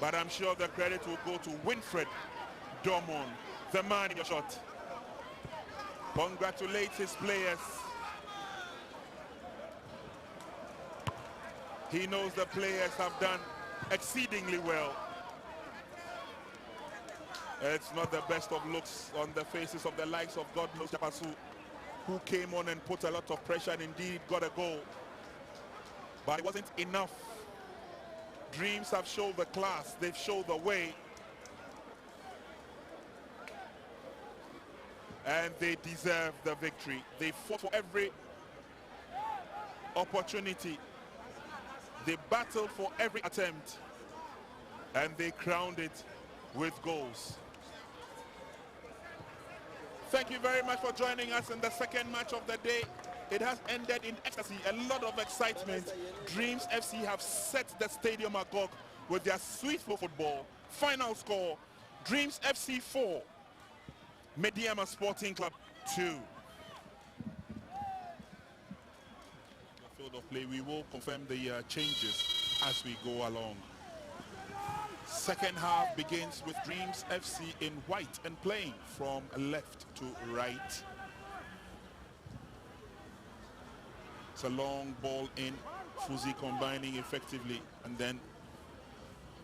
But I'm sure the credit will go to Winfred Dormon, the man in the shot. Congratulates his players. He knows the players have done exceedingly well. It's not the best of looks on the faces of the likes of God knows Japasu, who came on and put a lot of pressure and indeed got a goal. But it wasn't enough. Dreams have showed the class, they've showed the way. And they deserve the victory. They fought for every opportunity. They battled for every attempt. And they crowned it with goals. Thank you very much for joining us in the second match of the day. It has ended in ecstasy, a lot of excitement. Dreams FC have set the stadium agog with their sweet football. Final score, Dreams FC 4, Medeama Sporting Club 2. The field of play, we will confirm the changes as we go along. Second half begins with Dreams FC in white and playing from left to right. It's a long ball in, Fuzi combining effectively and then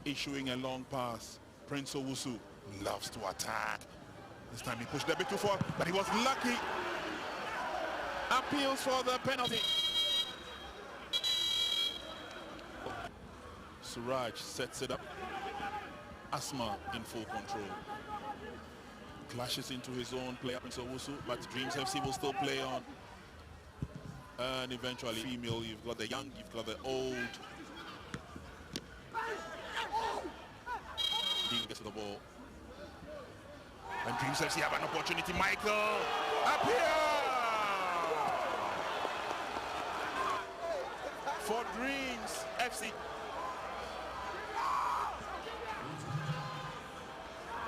issuing a long pass. Prince Owusu loves to attack. This time he pushed a bit too far, but he was lucky. Appeals for the penalty. Suraj sets it up. Asma in full control. Clashes into his own player, Prince Owusu, but Dreams FC will still play on. And eventually, female, you've got the young, you've got the old. Dean gets to the ball. And Dreams FC have an opportunity. Michael, up here! For Dreams FC.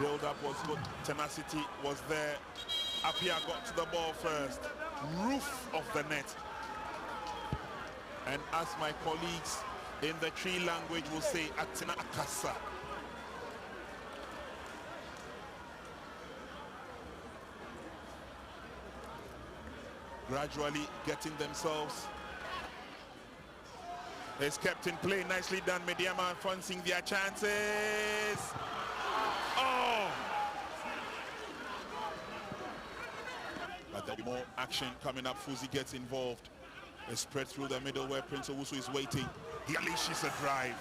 Build-up was good. Tenacity was there. Apia got to the ball first. Roof of the net. And as my colleagues in the Tree language will say, Atina Akasa. Gradually getting themselves. It's kept in play, nicely done. Medeama fancying their chances. Oh! But there'll be more action coming up. Fuzi gets involved. A spread through the middle where Prince Owusu is waiting. He unleashes a drive.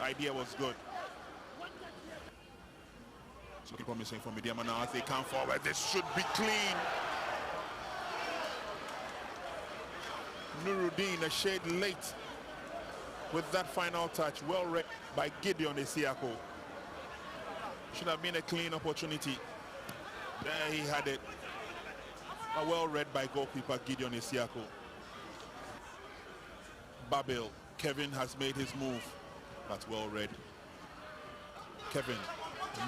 Idea was good. It's looking promising for Medeama now as they come forward. This should be clean. Nuruddin a shade late with that final touch. Well read by Gideon Esiako. Should have been a clean opportunity. There he had it. A well read by goalkeeper Gideon Esiako. Babel, Kevin has made his move, but well read. Kevin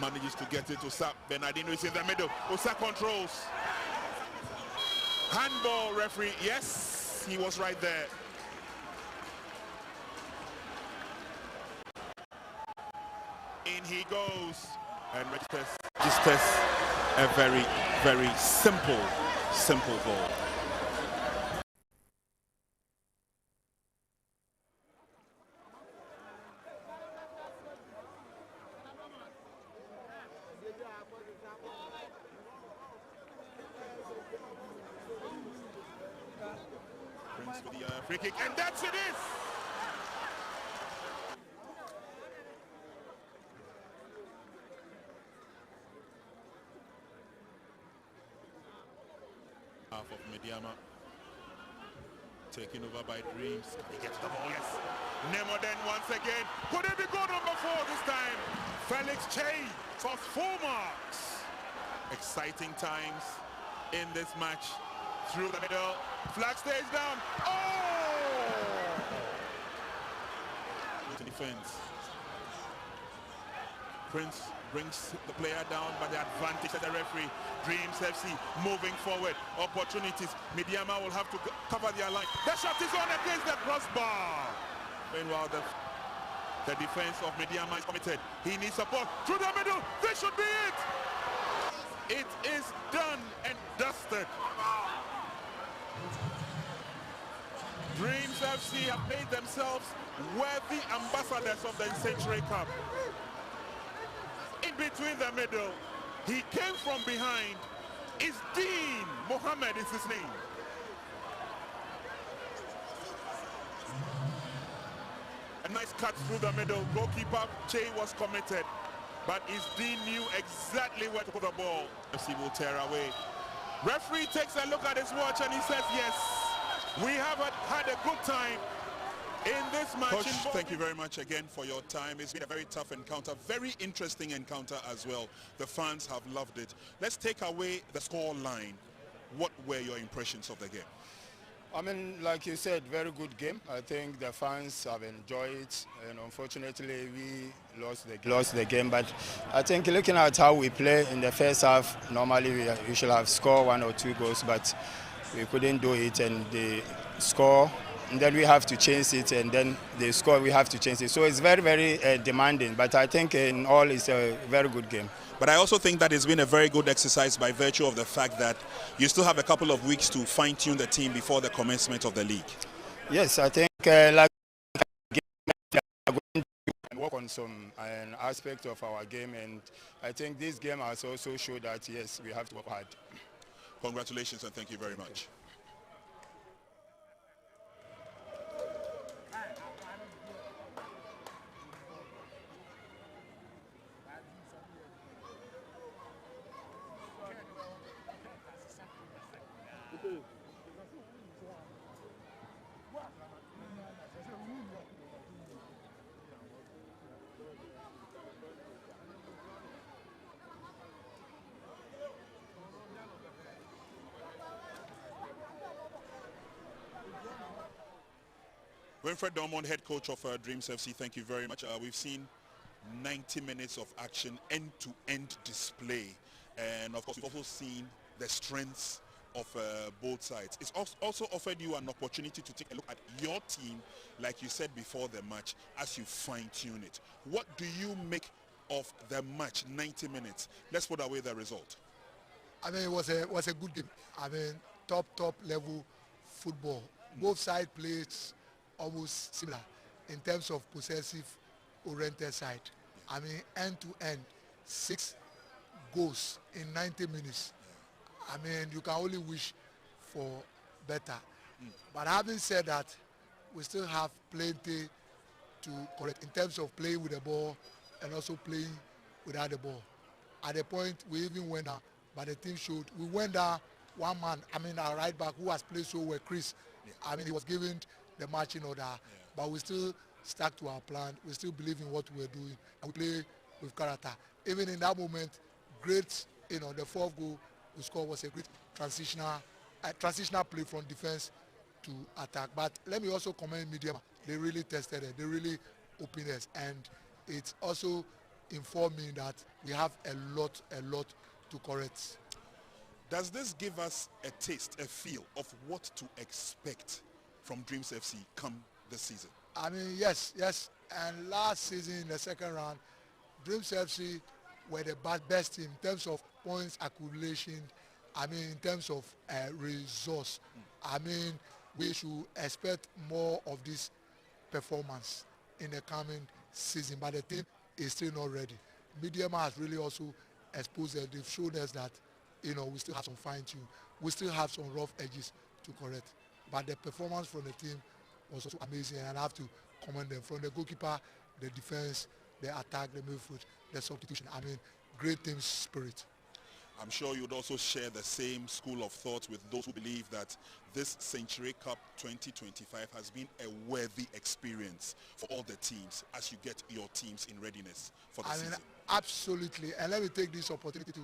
manages to get it to Sap. Bernardino is in the middle. Osa controls. Handball, referee. Yes, he was right there. In he goes. And registers a very, very simple goal. with the free kick, and that's it is. Half of Medeama taken over by Dreams. He gets the ball, yes. Nemo then once again. Could it be goal number 4 this time? Felix Che for 4 marks. Exciting times in this match. Through the middle. Flag stays down. Oh! To defense. Prince brings the player down, but the advantage at the referee. Dreams FC moving forward. Opportunities. Medeama will have to cover their line. The shot is on against the crossbar. Meanwhile, the defense of Medeama is committed. He needs support. Through the middle. This should be it. It is done and dusted. Dreams FC have made themselves worthy ambassadors of the Nsenkyire Cup. In between the middle, he came from behind. Dean Mohammed is his name. A nice cut through the middle. Goalkeeper Che was committed, but Dean knew exactly where to put the ball. FC will tear away. Referee takes a look at his watch and he says, yes, we have had a good time in this match. Coach, thank you very much again for your time. It's been a very tough encounter, very interesting encounter as well. The fans have loved it. Let's take away the score line. What were your impressions of the game? I mean, like you said, very good game. I think the fans have enjoyed it, and unfortunately we lost the game. But I think looking at how we play in the first half, normally we should have scored 1 or 2 goals, but we couldn't do it, and they score, and then we have to change it, and then they score, we have to change it. So it's very, very demanding, but I think in all it's a very good game. But I also think that it's been a very good exercise by virtue of the fact that you still have a couple of weeks to fine-tune the team before the commencement of the league. Yes, I think like we are going to work on some aspect of our game, and I think this game has also showed that yes, we have to work hard. Congratulations and thank you very much. Winfred Dormond, head coach of Dreams FC, thank you very much. We've seen 90 minutes of action, end-to-end display. And of course, we've also seen the strengths of both sides. It's also offered you an opportunity to take a look at your team, like you said before the match, as you fine-tune it. What do you make of the match, 90 minutes? Let's put away the result. I mean, it was a good game. I mean, top level football. Both sides played almost similar in terms of possessive oriented side. I mean, end to end, 6 goals in 90 minutes. I mean, you can only wish for better. But having said that, we still have plenty to correct in terms of playing with the ball and also playing without the ball. At the point we even went down, but the team showed we went down one man. I mean, our right back who has played so well, Chris. I mean, he was given the marching order, but we still stuck to our plan. We still believe in what we were doing, and we play with character. Even in that moment, great, the 4th goal we scored was a great transitional play from defense to attack. But let me also commend Medeama. They really tested it. They really opened us, and it also informed me that we have a lot to correct. Does this give us a taste, a feel of what to expect from Dreams FC come this season? I mean, yes. And last season, in the second round, Dreams FC were the best team in terms of points accumulation. I mean, in terms of resource. I mean, we should expect more of this performance in the coming season. But the team is still not ready. Medeama has really also exposed it. They've shown us that, we still have some fine-tune. We still have some rough edges to correct. but the performance from the team was also amazing, and I have to commend them. From the goalkeeper, the defense, the attack, the midfield, the substitution. I mean, great team spirit. I'm sure you'd also share the same school of thought with those who believe that this Nsenkyire Cup 2025 has been a worthy experience for all the teams as you get your teams in readiness for the season. Absolutely. And let me take this opportunity to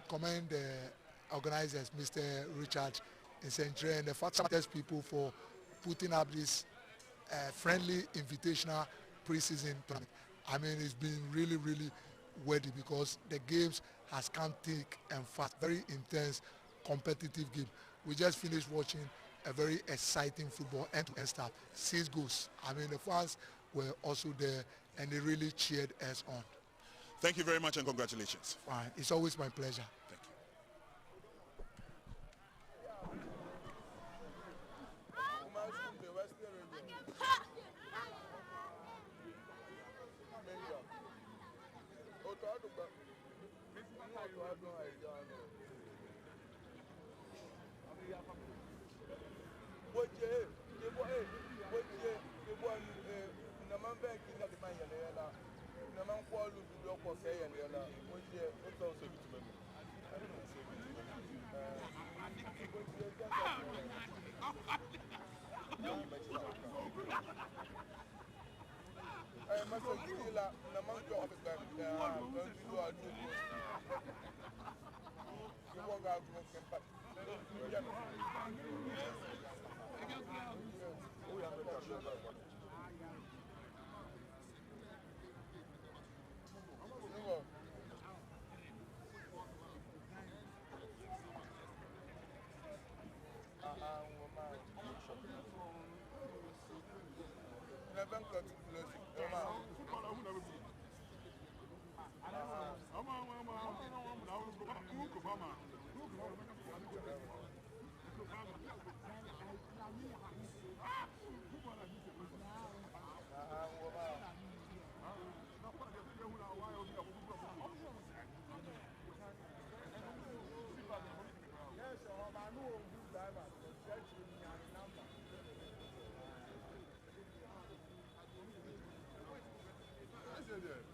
commend the organizers, Mr. Richard Nsenkyire, and the Fatsamaters people for putting up this friendly invitational preseason tournament. I mean, it's been really, really worthy because the games has come thick and fast, very intense, competitive game. We just finished watching a very exciting football end-to-end stuff. 6 goals. I mean, the fans were also there, and they really cheered us on. Thank you very much, and congratulations. Fine. It's always my pleasure. Thank you. Yes,